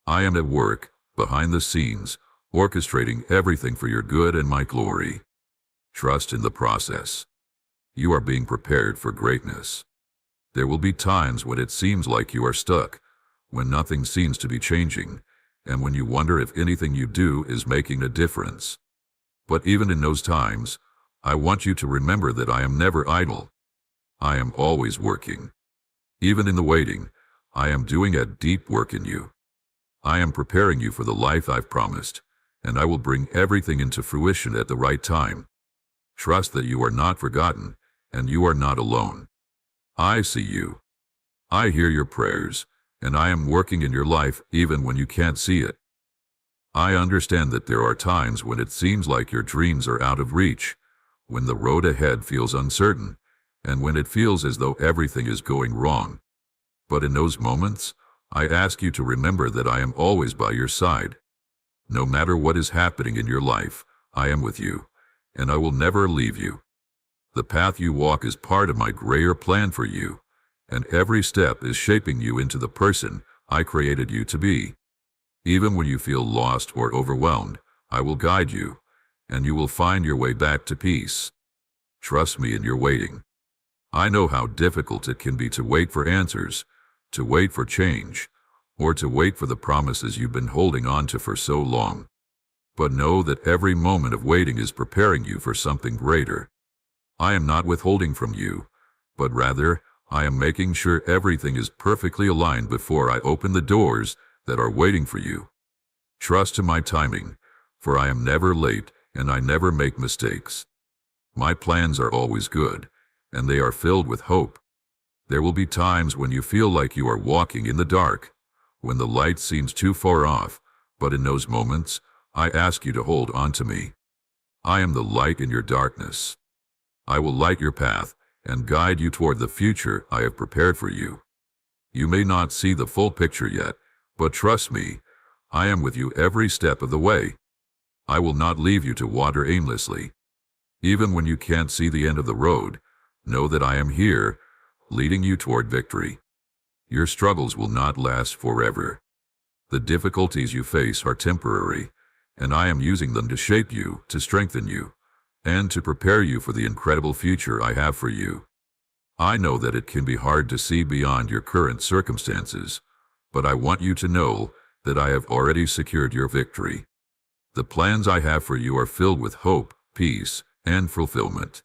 I am at work, behind the scenes, orchestrating everything for your good and my glory. Trust in the process. You are being prepared for greatness. There will be times when it seems like you are stuck, when nothing seems to be changing, and when you wonder if anything you do is making a difference. But even in those times, I want you to remember that I am never idle. I am always working. Even in the waiting, I am doing a deep work in you. I am preparing you for the life I've promised, and I will bring everything into fruition at the right time. Trust that you are not forgotten, and you are not alone. I see you. I hear your prayers, and I am working in your life even when you can't see it. I understand that there are times when it seems like your dreams are out of reach, when the road ahead feels uncertain, and when it feels as though everything is going wrong. But in those moments, I ask you to remember that I am always by your side. No matter what is happening in your life, I am with you, and I will never leave you. The path you walk is part of my greater plan for you, and every step is shaping you into the person I created you to be. Even when you feel lost or overwhelmed, I will guide you, and you will find your way back to peace. Trust me in your waiting. I know how difficult it can be to wait for answers, to wait for change, or to wait for the promises you've been holding on to for so long. But know that every moment of waiting is preparing you for something greater. I am not withholding from you, but rather, I am making sure everything is perfectly aligned before I open the doors that are waiting for you. Trust in my timing, for I am never late and I never make mistakes. My plans are always good, and they are filled with hope. There will be times when you feel like you are walking in the dark, when the light seems too far off, but in those moments, I ask you to hold on to me. I am the light in your darkness. I will light your path and guide you toward the future I have prepared for you. You may not see the full picture yet, but trust me, I am with you every step of the way. I will not leave you to wander aimlessly. Even when you can't see the end of the road, know that I am here, leading you toward victory. Your struggles will not last forever. The difficulties you face are temporary, and I am using them to shape you, to strengthen you, and to prepare you for the incredible future I have for you. I know that it can be hard to see beyond your current circumstances, but I want you to know that I have already secured your victory. The plans I have for you are filled with hope, peace, and fulfillment.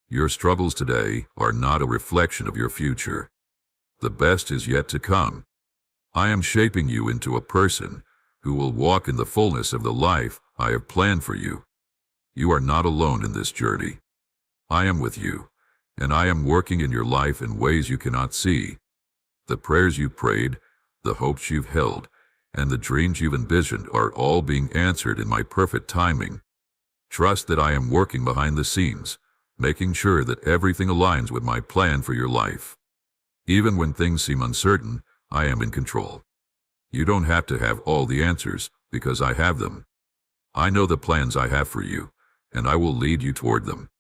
Your struggles today are not a reflection of your future. The best is yet to come. I am shaping you into a person who will walk in the fullness of the life I have planned for you. You are not alone in this journey. I am with you, and I am working in your life in ways you cannot see. The prayers you prayed, the hopes you've held, and the dreams you've envisioned are all being answered in my perfect timing. Trust that I am working behind the scenes, making sure that everything aligns with my plan for your life. Even when things seem uncertain, I am in control. You don't have to have all the answers, because I have them. I know the plans I have for you, and I will lead you toward them.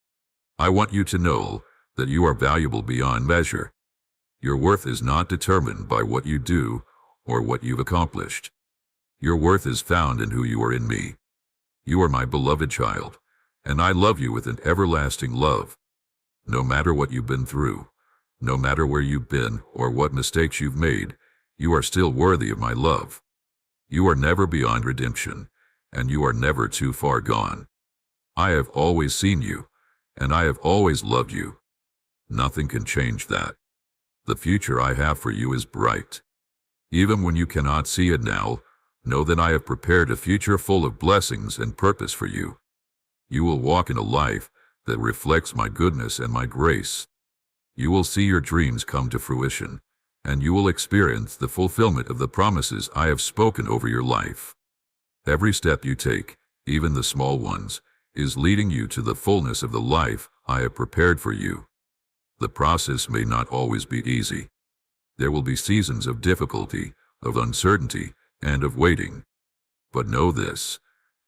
I want you to know that you are valuable beyond measure. Your worth is not determined by what you do or what you've accomplished. Your worth is found in who you are in me. You are my beloved child, and I love you with an everlasting love. No matter what you've been through, no matter where you've been or what mistakes you've made, you are still worthy of my love. You are never beyond redemption, and you are never too far gone. I have always seen you, and I have always loved you. Nothing can change that. The future I have for you is bright. Even when you cannot see it now, know that I have prepared a future full of blessings and purpose for you. You will walk in a life that reflects my goodness and my grace. You will see your dreams come to fruition, and you will experience the fulfillment of the promises I have spoken over your life. Every step you take, even the small ones, is leading you to the fullness of the life I have prepared for you. The process may not always be easy. There will be seasons of difficulty, of uncertainty, and of waiting. But know this: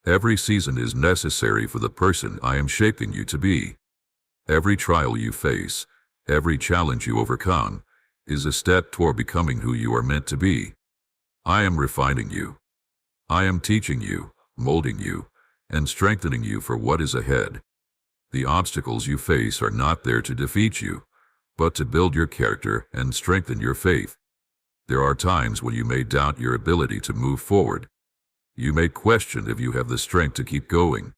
every season is necessary for the person I am shaping you to be. Every trial you face, every challenge you overcome, is a step toward becoming who you are meant to be. I am refining you. I am teaching you, molding you, and strengthening you for what is ahead. The obstacles you face are not there to defeat you, but to build your character and strengthen your faith. There are times when you may doubt your ability to move forward. You may question if you have the strength to keep going.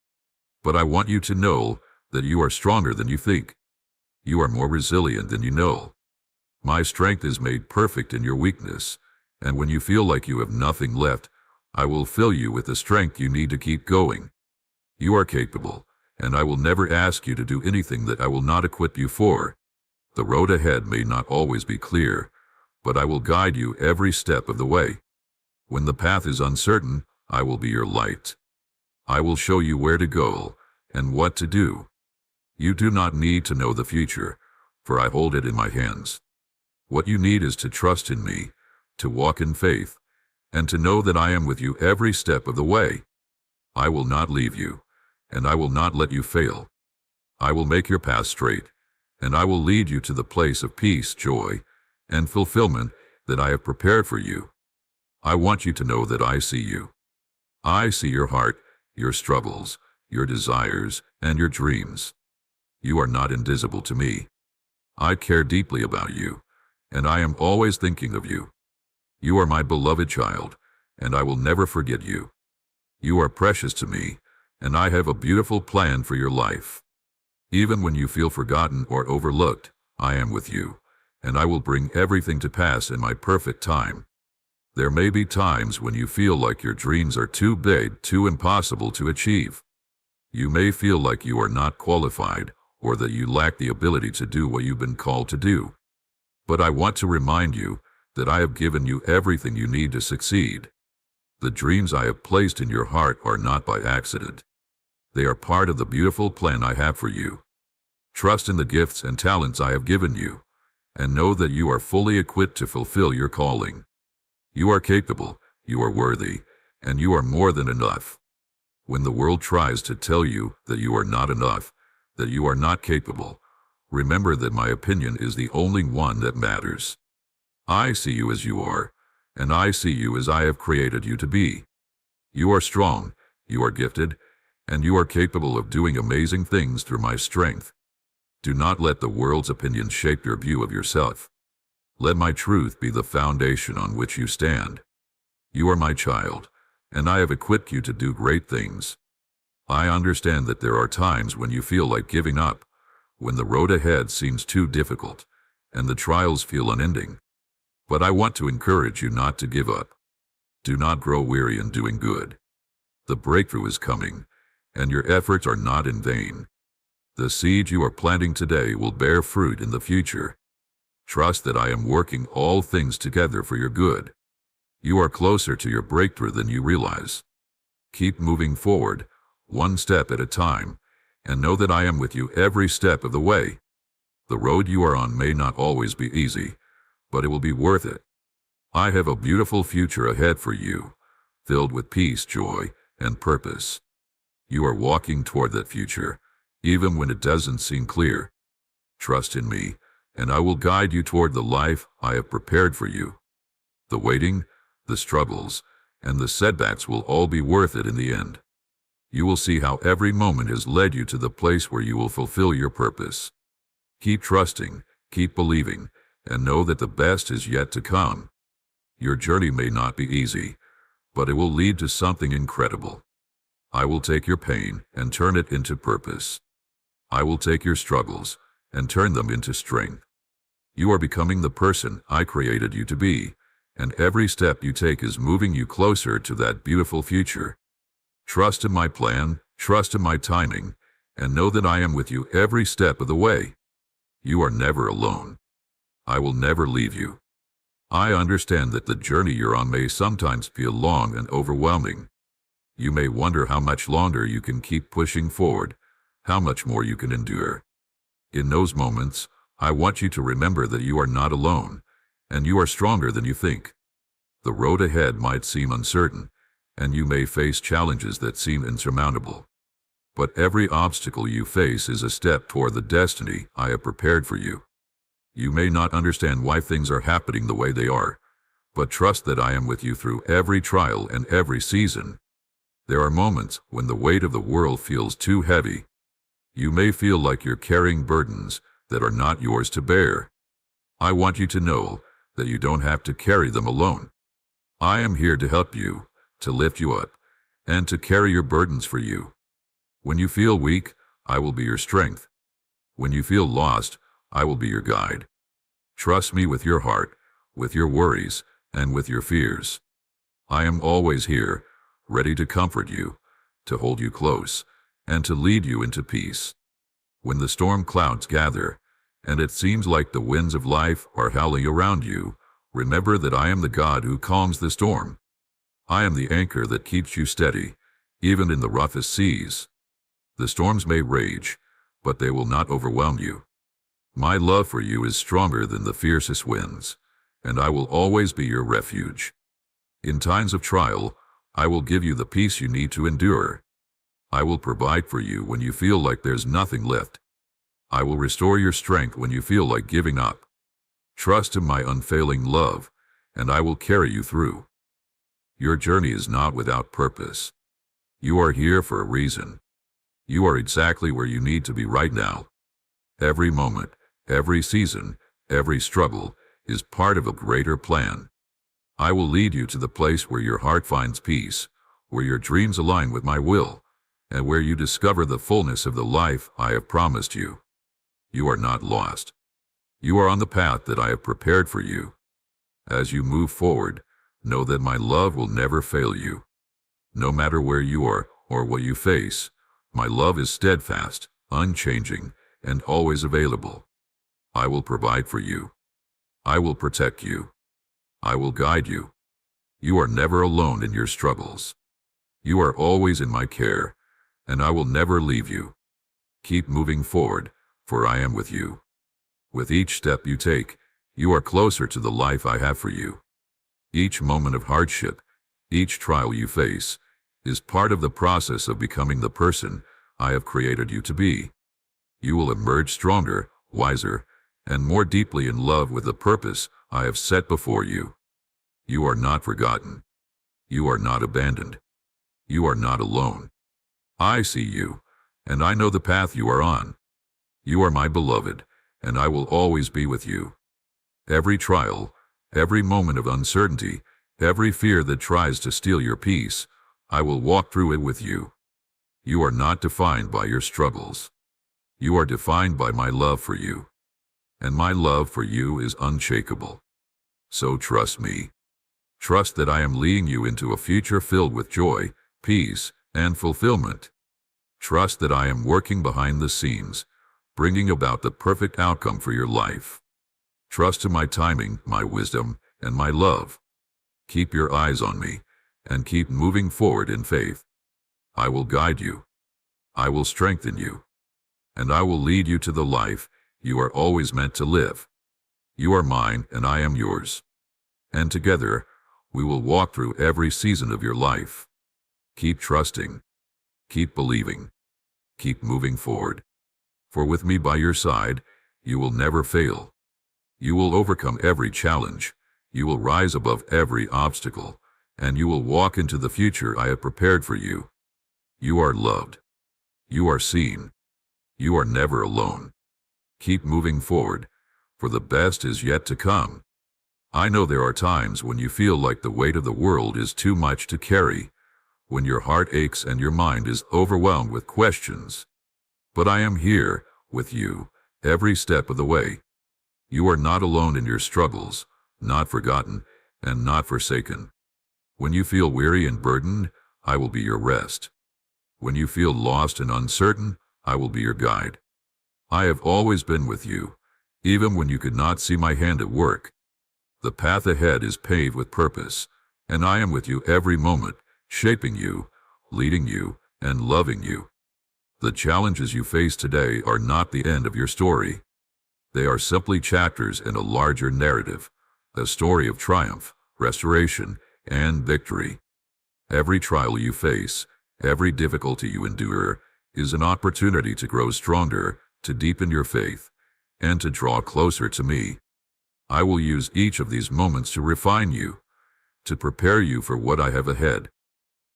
But I want you to know that you are stronger than you think. You are more resilient than you know. My strength is made perfect in your weakness, and when you feel like you have nothing left, I will fill you with the strength you need to keep going. You are capable, and I will never ask you to do anything that I will not equip you for. The road ahead may not always be clear, but I will guide you every step of the way. When the path is uncertain, I will be your light. I will show you where to go and what to do. You do not need to know the future, for I hold it in my hands. What you need is to trust in me, to walk in faith, and to know that I am with you every step of the way. I will not leave you, and I will not let you fail. I will make your path straight, and I will lead you to the place of peace, joy, and fulfillment that I have prepared for you. I want you to know that I see you. I see your heart, your struggles, your desires, and your dreams. You are not invisible to me. I care deeply about you, and I am always thinking of you. You are my beloved child, and I will never forget you. You are precious to me, and I have a beautiful plan for your life. Even when you feel forgotten or overlooked, I am with you, and I will bring everything to pass in my perfect time. There may be times when you feel like your dreams are too big, too impossible to achieve. You may feel like you are not qualified, or that you lack the ability to do what you've been called to do. But I want to remind you that I have given you everything you need to succeed. The dreams I have placed in your heart are not by accident. They are part of the beautiful plan I have for you. Trust in the gifts and talents I have given you, and know that you are fully equipped to fulfill your calling. You are capable, you are worthy, and you are more than enough. When the world tries to tell you that you are not enough, that you are not capable, remember that my opinion is the only one that matters. I see you as you are, and I see you as I have created you to be. You are strong, you are gifted, and you are capable of doing amazing things through my strength. Do not let the world's opinions shape your view of yourself. Let my truth be the foundation on which you stand. You are my child, and I have equipped you to do great things. I understand that there are times when you feel like giving up, when the road ahead seems too difficult, and the trials feel unending. But I want to encourage you not to give up. Do not grow weary in doing good. The breakthrough is coming, and your efforts are not in vain. The seed you are planting today will bear fruit in the future. Trust that I am working all things together for your good. You are closer to your breakthrough than you realize. Keep moving forward, one step at a time, and know that I am with you every step of the way. The road you are on may not always be easy, but it will be worth it. I have a beautiful future ahead for you, filled with peace, joy, and purpose. You are walking toward that future, even when it doesn't seem clear. Trust in me, and I will guide you toward the life I have prepared for you. The waiting, the struggles, and the setbacks will all be worth it in the end. You will see how every moment has led you to the place where you will fulfill your purpose. Keep trusting, keep believing, and know that the best is yet to come. Your journey may not be easy, but it will lead to something incredible. I will take your pain and turn it into purpose. I will take your struggles and turn them into strength. You are becoming the person I created you to be, and every step you take is moving you closer to that beautiful future. Trust in my plan, Trust in my timing, and know that I am with you every step of the way. You are never alone. I will never leave you. I understand that the journey you're on may sometimes feel long and overwhelming. You may wonder how much longer you can keep pushing forward, how much more you can endure. In those moments, I want you to remember that you are not alone, and you are stronger than you think. The road ahead might seem uncertain, and you may face challenges that seem insurmountable. But every obstacle you face is a step toward the destiny I have prepared for you. You may not understand why things are happening the way they are, but trust that I am with you through every trial and every season. There are moments when the weight of the world feels too heavy. You may feel like you're carrying burdens that are not yours to bear. I want you to know that you don't have to carry them alone. I am here to help you, to lift you up, and to carry your burdens for you. When you feel weak, I will be your strength. When you feel lost, I will be your guide. Trust me with your heart, with your worries, and with your fears. I am always here, ready to comfort you, to hold you close, and to lead you into peace. When the storm clouds gather, and it seems like the winds of life are howling around you, remember that I am the God who calms the storm. I am the anchor that keeps you steady, even in the roughest seas. The storms may rage, but they will not overwhelm you. My love for you is stronger than the fiercest winds, and I will always be your refuge. In times of trial, I will give you the peace you need to endure. I will provide for you when you feel like there's nothing left. I will restore your strength when you feel like giving up. Trust in my unfailing love, and I will carry you through. Your journey is not without purpose. You are here for a reason. You are exactly where you need to be right now. Every moment, every season, every struggle is part of a greater plan. I will lead you to the place where your heart finds peace, where your dreams align with my will, and where you discover the fullness of the life I have promised you. You are not lost. You are on the path that I have prepared for you. As you move forward, know that my love will never fail you. No matter where you are or what you face, my love is steadfast, unchanging, and always available. I will provide for you. I will protect you. I will guide you. You are never alone in your struggles. You are always in my care, and I will never leave you. Keep moving forward, for I am with you. With each step you take, you are closer to the life I have for you. Each moment of hardship, each trial you face, is part of the process of becoming the person I have created you to be. You will emerge stronger, wiser, and more deeply in love with the purpose I have set before you. You are not forgotten. You are not abandoned. You are not alone. I see you, and I know the path you are on. You are my beloved, and I will always be with you. Every trial, every moment of uncertainty, every fear that tries to steal your peace, I will walk through it with you. You are not defined by your struggles. You are defined by my love for you. And my love for you is unshakable. So trust me. Trust that I am leading you into a future filled with joy, peace, and fulfillment. Trust that I am working behind the scenes, bringing about the perfect outcome for your life. Trust in my timing, my wisdom, and my love. Keep your eyes on me, and keep moving forward in faith. I will guide you. I will strengthen you. And I will lead you to the life you are always meant to live. You are mine, and I am yours. And together, we will walk through every season of your life. Keep trusting. Keep believing. Keep moving forward. For with me by your side, you will never fail. You will overcome every challenge. You will rise above every obstacle, and you will walk into the future I have prepared for you. You are loved. You are seen. You are never alone. Keep moving forward, for the best is yet to come. I know there are times when you feel like the weight of the world is too much to carry, when your heart aches and your mind is overwhelmed with questions. But I am here, with you, every step of the way. You are not alone in your struggles, not forgotten, and not forsaken. When you feel weary and burdened, I will be your rest. When you feel lost and uncertain, I will be your guide. I have always been with you, even when you could not see my hand at work. The path ahead is paved with purpose, and I am with you every moment, shaping you, leading you, and loving you. The challenges you face today are not the end of your story. They are simply chapters in a larger narrative, a story of triumph, restoration, and victory. Every trial you face, every difficulty you endure, is an opportunity to grow stronger, to deepen your faith, and to draw closer to me. I will use each of these moments to refine you, to prepare you for what I have ahead.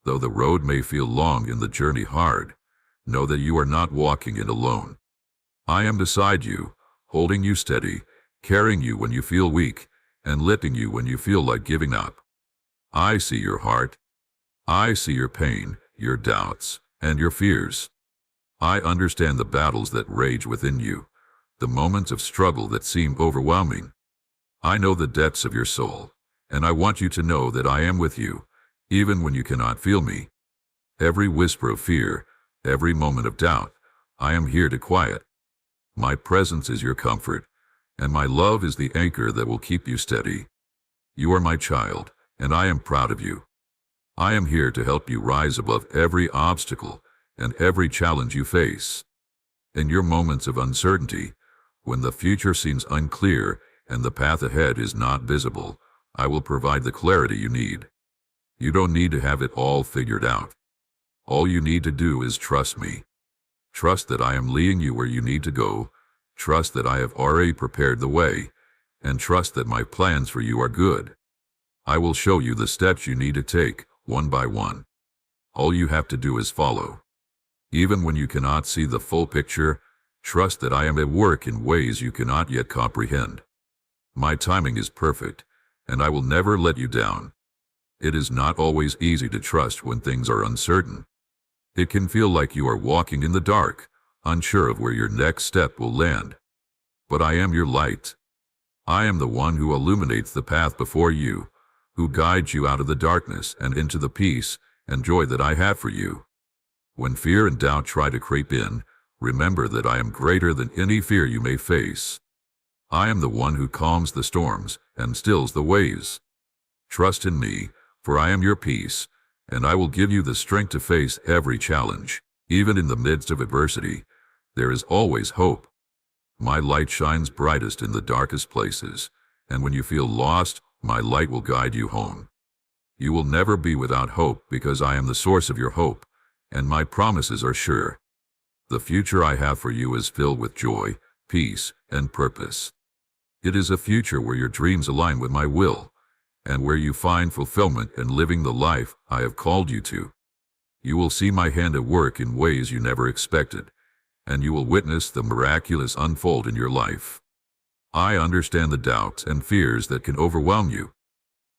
Though the road may feel long and the journey hard, know that you are not walking it alone. I am beside you, holding you steady, carrying you when you feel weak, and lifting you when you feel like giving up. I see your heart. I see your pain, your doubts, and your fears. I understand the battles that rage within you, the moments of struggle that seem overwhelming. I know the depths of your soul, and I want you to know that I am with you, even when you cannot feel me. Every whisper of fear, every moment of doubt, I am here to quiet. My presence is your comfort, and my love is the anchor that will keep you steady. You are my child, and I am proud of you. I am here to help you rise above every obstacle and every challenge you face. In your moments of uncertainty, when the future seems unclear and the path ahead is not visible, I will provide the clarity you need. You don't need to have it all figured out. All you need to do is trust me. Trust that I am leading you where you need to go. Trust that I have already prepared the way, and trust that my plans for you are good. I will show you the steps you need to take, one by one. All you have to do is follow. Even when you cannot see the full picture, trust that I am at work in ways you cannot yet comprehend. My timing is perfect, and I will never let you down. It is not always easy to trust when things are uncertain. It can feel like you are walking in the dark, unsure of where your next step will land. But I am your light. I am the one who illuminates the path before you, who guides you out of the darkness and into the peace and joy that I have for you. When fear and doubt try to creep in, remember that I am greater than any fear you may face. I am the one who calms the storms and stills the waves. Trust in me, for I am your peace, and I will give you the strength to face every challenge. Even in the midst of adversity, there is always hope. My light shines brightest in the darkest places, and when you feel lost, my light will guide you home. You will never be without hope because I am the source of your hope, and my promises are sure. The future I have for you is filled with joy, peace, and purpose. It is a future where your dreams align with my will, and where you find fulfillment in living the life I have called you to. You will see my hand at work in ways you never expected, and you will witness the miraculous unfold in your life. I understand the doubts and fears that can overwhelm you,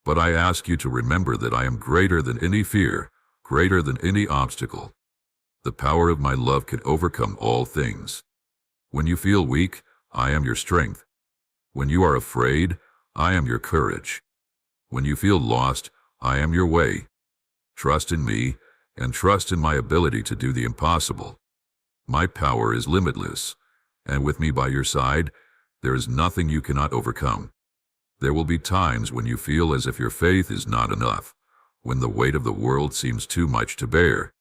but I ask you to remember that I am greater than any fear, greater than any obstacle. The power of my love can overcome all things. When you feel weak, I am your strength. When you are afraid, I am your courage. When you feel lost, I am your way. Trust in me, and trust in my ability to do the impossible. My power is limitless, and with me by your side, there is nothing you cannot overcome. There will be times when you feel as if your faith is not enough, when the weight of the world seems too much to bear.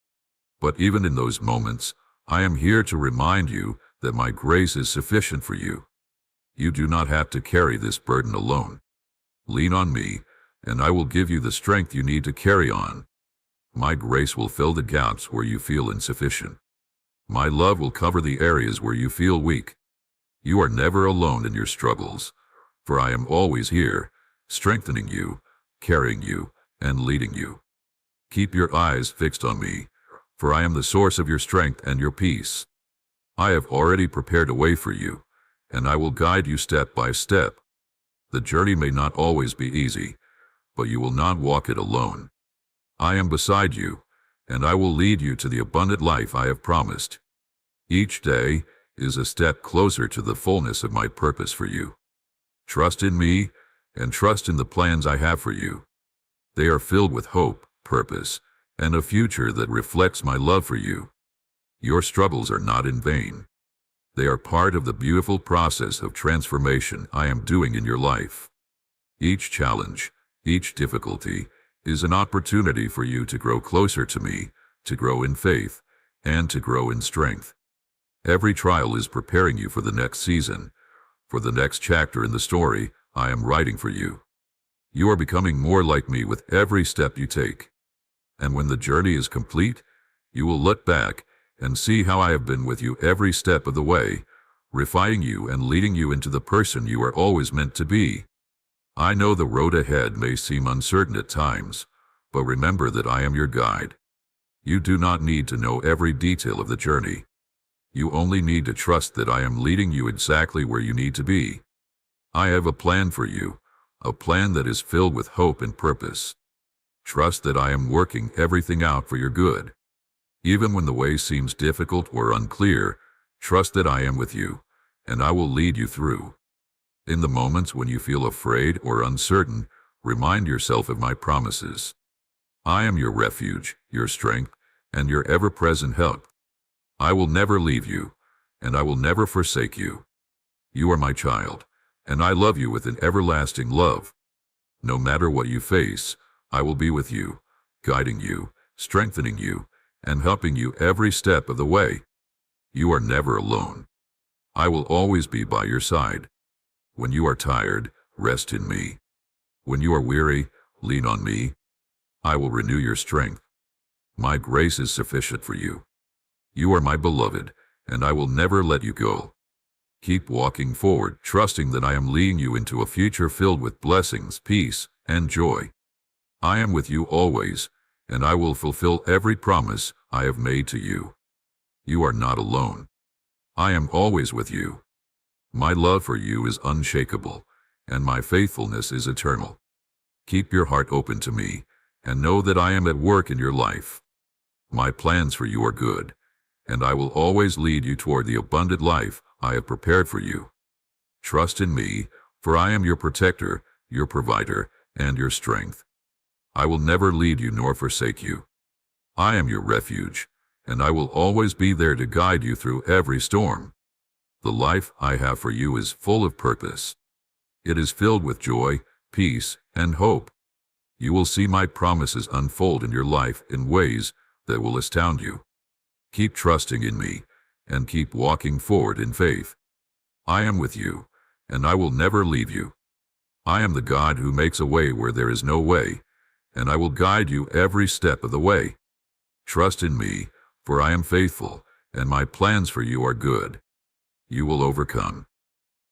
But even in those moments, I am here to remind you that my grace is sufficient for you. You do not have to carry this burden alone. Lean on me, and I will give you the strength you need to carry on. My grace will fill the gaps where you feel insufficient. My love will cover the areas where you feel weak. You are never alone in your struggles, for I am always here, strengthening you, carrying you, and leading you. Keep your eyes fixed on me, for I am the source of your strength and your peace. I have already prepared a way for you, and I will guide you step by step. The journey may not always be easy, but you will not walk it alone. I am beside you, and I will lead you to the abundant life I have promised. Each day is a step closer to the fullness of my purpose for you. Trust in me, and trust in the plans I have for you. They are filled with hope, purpose, and a future that reflects my love for you. Your struggles are not in vain. They are part of the beautiful process of transformation I am doing in your life. Each challenge, each difficulty, is an opportunity for you to grow closer to me, to grow in faith, and to grow in strength. Every trial is preparing you for the next season, for the next chapter in the story I am writing for you. You are becoming more like me with every step you take. And when the journey is complete, you will look back and see how I have been with you every step of the way, refining you and leading you into the person you are always meant to be. I know the road ahead may seem uncertain at times, but remember that I am your guide. You do not need to know every detail of the journey. You only need to trust that I am leading you exactly where you need to be. I have a plan for you, a plan that is filled with hope and purpose. Trust that I am working everything out for your good. Even when the way seems difficult or unclear, trust that I am with you, and I will lead you through. In the moments when you feel afraid or uncertain, remind yourself of my promises. I am your refuge, your strength, and your ever-present help. I will never leave you, and I will never forsake you. You are my child, and I love you with an everlasting love. No matter what you face, I will be with you, guiding you, strengthening you, and helping you every step of the way. You are never alone. I will always be by your side. When you are tired, rest in me. When you are weary, lean on me. I will renew your strength. My grace is sufficient for you. You are my beloved, and I will never let you go. Keep walking forward, trusting that I am leading you into a future filled with blessings, peace, and joy. I am with you always, and I will fulfill every promise I have made to you. You are not alone. I am always with you. My love for you is unshakable, and my faithfulness is eternal. Keep your heart open to me, and know that I am at work in your life. My plans for you are good, and I will always lead you toward the abundant life I have prepared for you. Trust in me, for I am your protector, your provider, and your strength. I will never leave you nor forsake you. I am your refuge, and I will always be there to guide you through every storm. The life I have for you is full of purpose. It is filled with joy, peace, and hope. You will see my promises unfold in your life in ways that will astound you. Keep trusting in me, and keep walking forward in faith. I am with you, and I will never leave you. I am the God who makes a way where there is no way, and I will guide you every step of the way. Trust in me, for I am faithful, and my plans for you are good. You will overcome.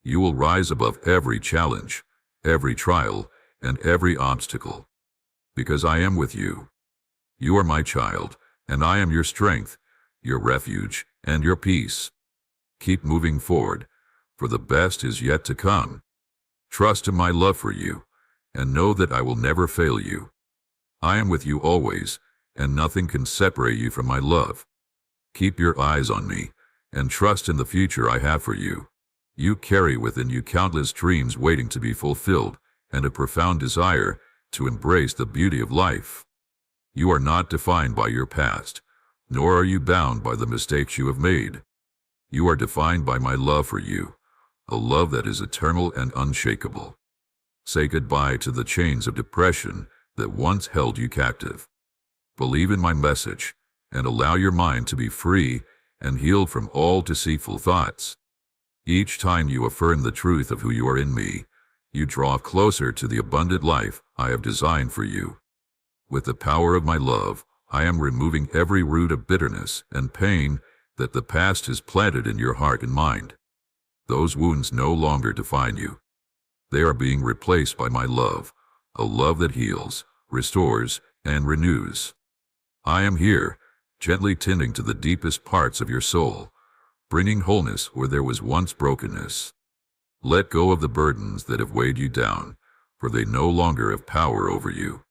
You will rise above every challenge, every trial, and every obstacle. Because I am with you. You are my child, and I am your strength, your refuge, and your peace. Keep moving forward, for the best is yet to come. Trust in my love for you, and know that I will never fail you. I am with you always, and nothing can separate you from my love. Keep your eyes on me, and trust in the future I have for you. You carry within you countless dreams waiting to be fulfilled, and a profound desire to embrace the beauty of life. You are not defined by your past, nor are you bound by the mistakes you have made. You are defined by my love for you, a love that is eternal and unshakable. Say goodbye to the chains of depression that once held you captive. Believe in my message, and allow your mind to be free and healed from all deceitful thoughts. Each time you affirm the truth of who you are in me, you draw closer to the abundant life I have designed for you. With the power of my love, I am removing every root of bitterness and pain that the past has planted in your heart and mind. Those wounds no longer define you. They are being replaced by my love, a love that heals, restores, and renews. I am here, gently tending to the deepest parts of your soul, bringing wholeness where there was once brokenness. Let go of the burdens that have weighed you down, for they no longer have power over you.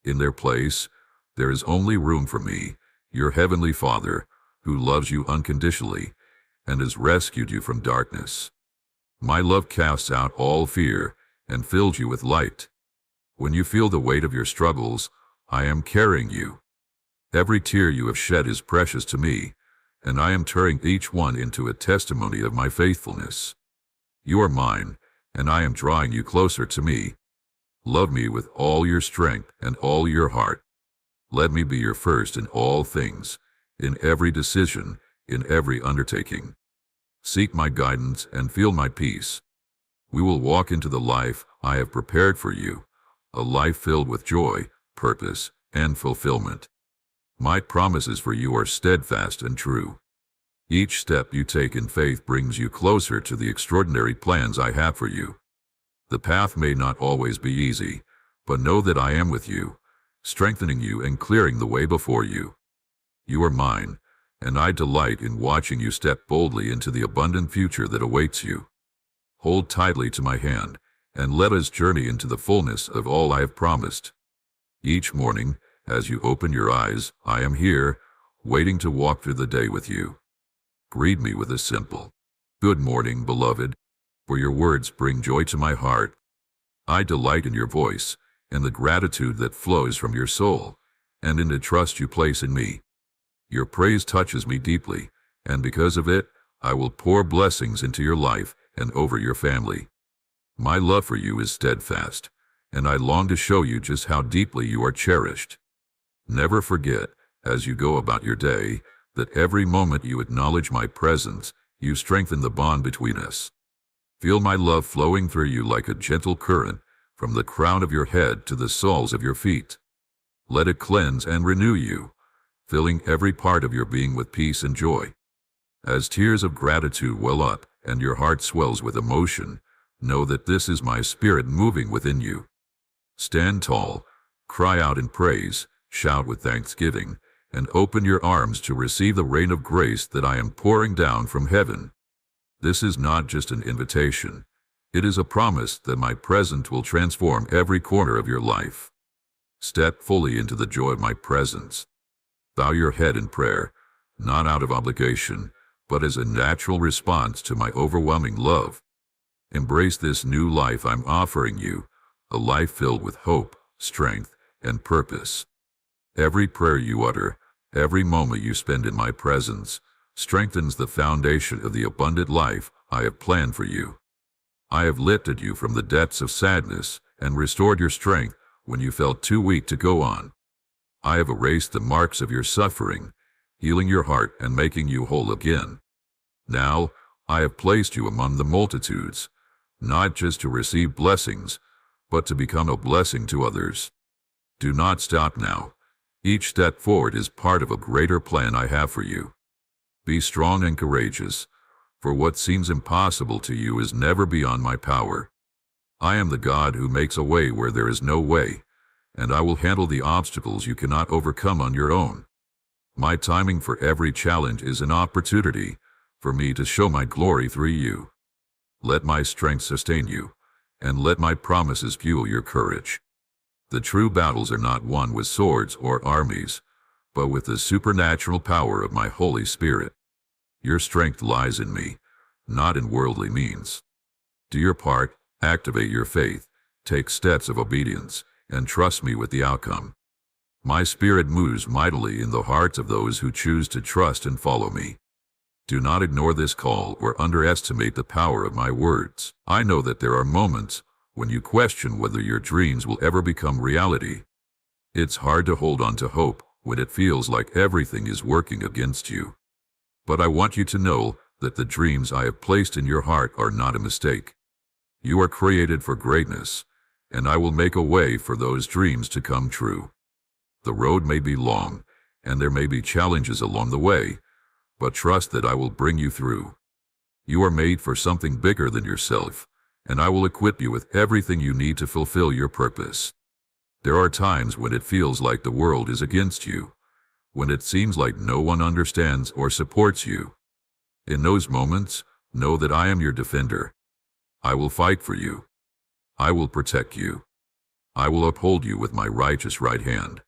In their place, there is only room for me, your heavenly Father, who loves you unconditionally and has rescued you from darkness. My love casts out all fear and fills you with light. When you feel the weight of your struggles, I am carrying you. Every tear you have shed is precious to me, and I am turning each one into a testimony of my faithfulness. You are mine, and I am drawing you closer to me. Love me with all your strength and all your heart. Let me be your first in all things, in every decision, in every undertaking. Seek my guidance and feel my peace. We will walk into the life I have prepared for you, a life filled with joy, purpose, and fulfillment. My promises for you are steadfast and true. Each step you take in faith brings you closer to the extraordinary plans I have for you. The path may not always be easy, but know that I am with you, strengthening you and clearing the way before you. You are mine, and I delight in watching you step boldly into the abundant future that awaits you. Hold tightly to my hand, and let us journey into the fullness of all I have promised. Each morning, as you open your eyes, I am here, waiting to walk through the day with you. Greet me with a simple, "Good morning, beloved," for your words bring joy to my heart. I delight in your voice, and the gratitude that flows from your soul, and in the trust you place in me. Your praise touches me deeply, and because of it, I will pour blessings into your life and over your family. My love for you is steadfast, and I long to show you just how deeply you are cherished. Never forget, as you go about your day, that every moment you acknowledge my presence, you strengthen the bond between us. Feel my love flowing through you like a gentle current, from the crown of your head to the soles of your feet. Let it cleanse and renew you, filling every part of your being with peace and joy. As tears of gratitude well up and your heart swells with emotion, know that this is my spirit moving within you. Stand tall, cry out in praise, shout with thanksgiving, and open your arms to receive the rain of grace that I am pouring down from heaven. This is not just an invitation. It is a promise that my presence will transform every corner of your life. Step fully into the joy of my presence. Bow your head in prayer, not out of obligation, but as a natural response to my overwhelming love. Embrace this new life I'm offering you, a life filled with hope, strength, and purpose. Every prayer you utter, every moment you spend in my presence, strengthens the foundation of the abundant life I have planned for you. I have lifted you from the depths of sadness and restored your strength when you felt too weak to go on. I have erased the marks of your suffering, healing your heart and making you whole again. Now, I have placed you among the multitudes, not just to receive blessings, but to become a blessing to others. Do not stop now. Each step forward is part of a greater plan I have for you. Be strong and courageous, for what seems impossible to you is never beyond my power. I am the God who makes a way where there is no way, and I will handle the obstacles you cannot overcome on your own. My timing for every challenge is an opportunity for me to show my glory through you. Let my strength sustain you, and let my promises fuel your courage. The true battles are not won with swords or armies, but with the supernatural power of my Holy Spirit. Your strength lies in me, not in worldly means. Do your part, activate your faith, take steps of obedience, and trust me with the outcome. My Spirit moves mightily in the hearts of those who choose to trust and follow me. Do not ignore this call or underestimate the power of my words. I know that there are moments when you question whether your dreams will ever become reality. It's hard to hold on to hope when it feels like everything is working against you. But I want you to know that the dreams I have placed in your heart are not a mistake. You are created for greatness, and I will make a way for those dreams to come true. The road may be long, and there may be challenges along the way, but trust that I will bring you through. You are made for something bigger than yourself, and I will equip you with everything you need to fulfill your purpose. There are times when it feels like the world is against you, when it seems like no one understands or supports you. In those moments, know that I am your defender. I will fight for you. I will protect you. I will uphold you with my righteous right hand.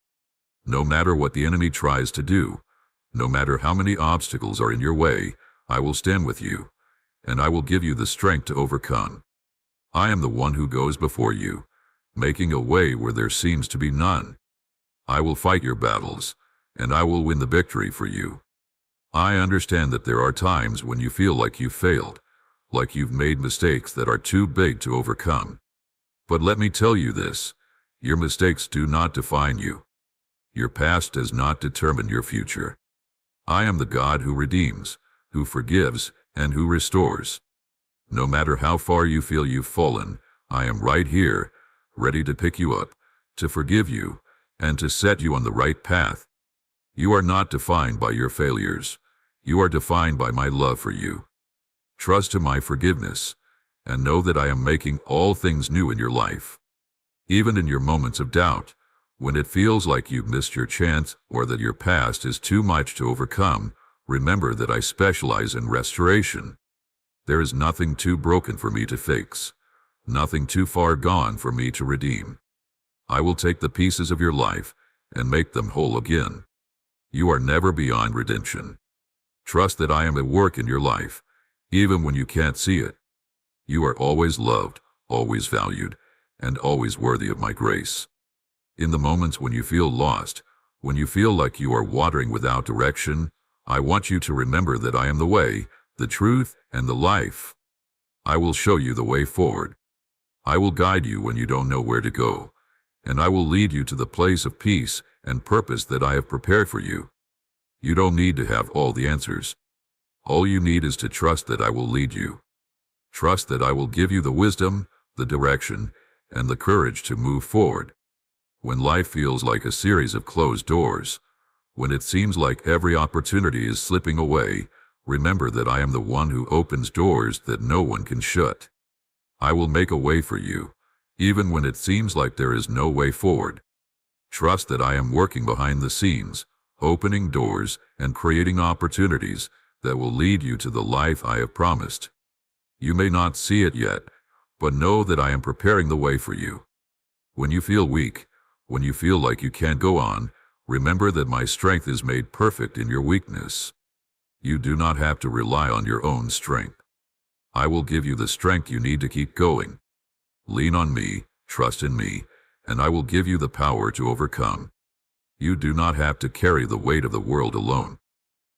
No matter what the enemy tries to do, no matter how many obstacles are in your way, I will stand with you, and I will give you the strength to overcome. I am the one who goes before you, making a way where there seems to be none. I will fight your battles, and I will win the victory for you. I understand that there are times when you feel like you've failed, like you've made mistakes that are too big to overcome. But let me tell you this, your mistakes do not define you. Your past does not determine your future. I am the God who redeems, who forgives, and who restores. No matter how far you feel you've fallen, I am right here, ready to pick you up, to forgive you, and to set you on the right path. You are not defined by your failures. You are defined by my love for you. Trust in my forgiveness, and know that I am making all things new in your life. Even in your moments of doubt, when it feels like you've missed your chance or that your past is too much to overcome, remember that I specialize in restoration. There is nothing too broken for me to fix, nothing too far gone for me to redeem. I will take the pieces of your life and make them whole again. You are never beyond redemption. Trust that I am at work in your life, even when you can't see it. You are always loved, always valued, and always worthy of my grace. In the moments when you feel lost, when you feel like you are wandering without direction, I want you to remember that I am the way, the truth, and the life. I will show you the way forward. I will guide you when you don't know where to go, and I will lead you to the place of peace and purpose that I have prepared for you. You don't need to have all the answers. All you need is to trust that I will lead you. Trust that I will give you the wisdom, the direction, and the courage to move forward. When life feels like a series of closed doors, when it seems like every opportunity is slipping away, remember that I am the one who opens doors that no one can shut. I will make a way for you, even when it seems like there is no way forward. Trust that I am working behind the scenes, opening doors and creating opportunities that will lead you to the life I have promised. You may not see it yet, but know that I am preparing the way for you. When you feel weak, when you feel like you can't go on, remember that my strength is made perfect in your weakness. You do not have to rely on your own strength. I will give you the strength you need to keep going. Lean on me, trust in me, and I will give you the power to overcome. You do not have to carry the weight of the world alone.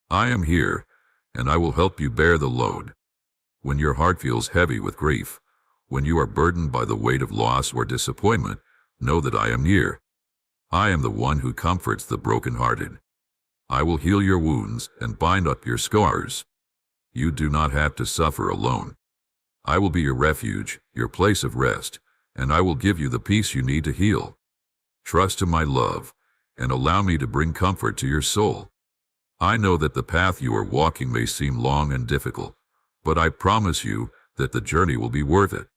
I am here, and I will help you bear the load. When your heart feels heavy with grief, when you are burdened by the weight of loss or disappointment, know that I am near. I am the one who comforts the brokenhearted. I will heal your wounds and bind up your scars. You do not have to suffer alone. I will be your refuge, your place of rest, and I will give you the peace you need to heal. Trust in my love, and allow me to bring comfort to your soul. I know that the path you are walking may seem long and difficult, but I promise you that the journey will be worth it.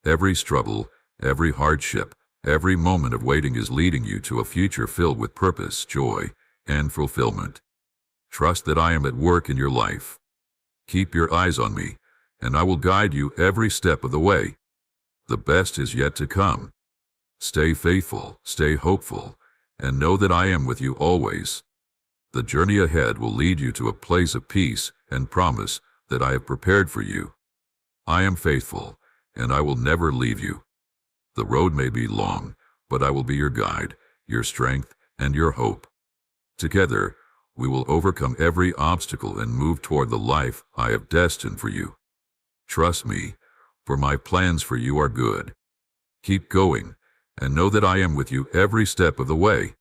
Every struggle, every hardship, every moment of waiting is leading you to a future filled with purpose, joy, and fulfillment. Trust that I am at work in your life. Keep your eyes on me, and I will guide you every step of the way. The best is yet to come. Stay faithful, stay hopeful, and know that I am with you always. The journey ahead will lead you to a place of peace and promise that I have prepared for you. I am faithful, and I will never leave you. The road may be long, but I will be your guide, your strength, and your hope. Together, we will overcome every obstacle and move toward the life I have destined for you. Trust me, for my plans for you are good. Keep going, and know that I am with you every step of the way.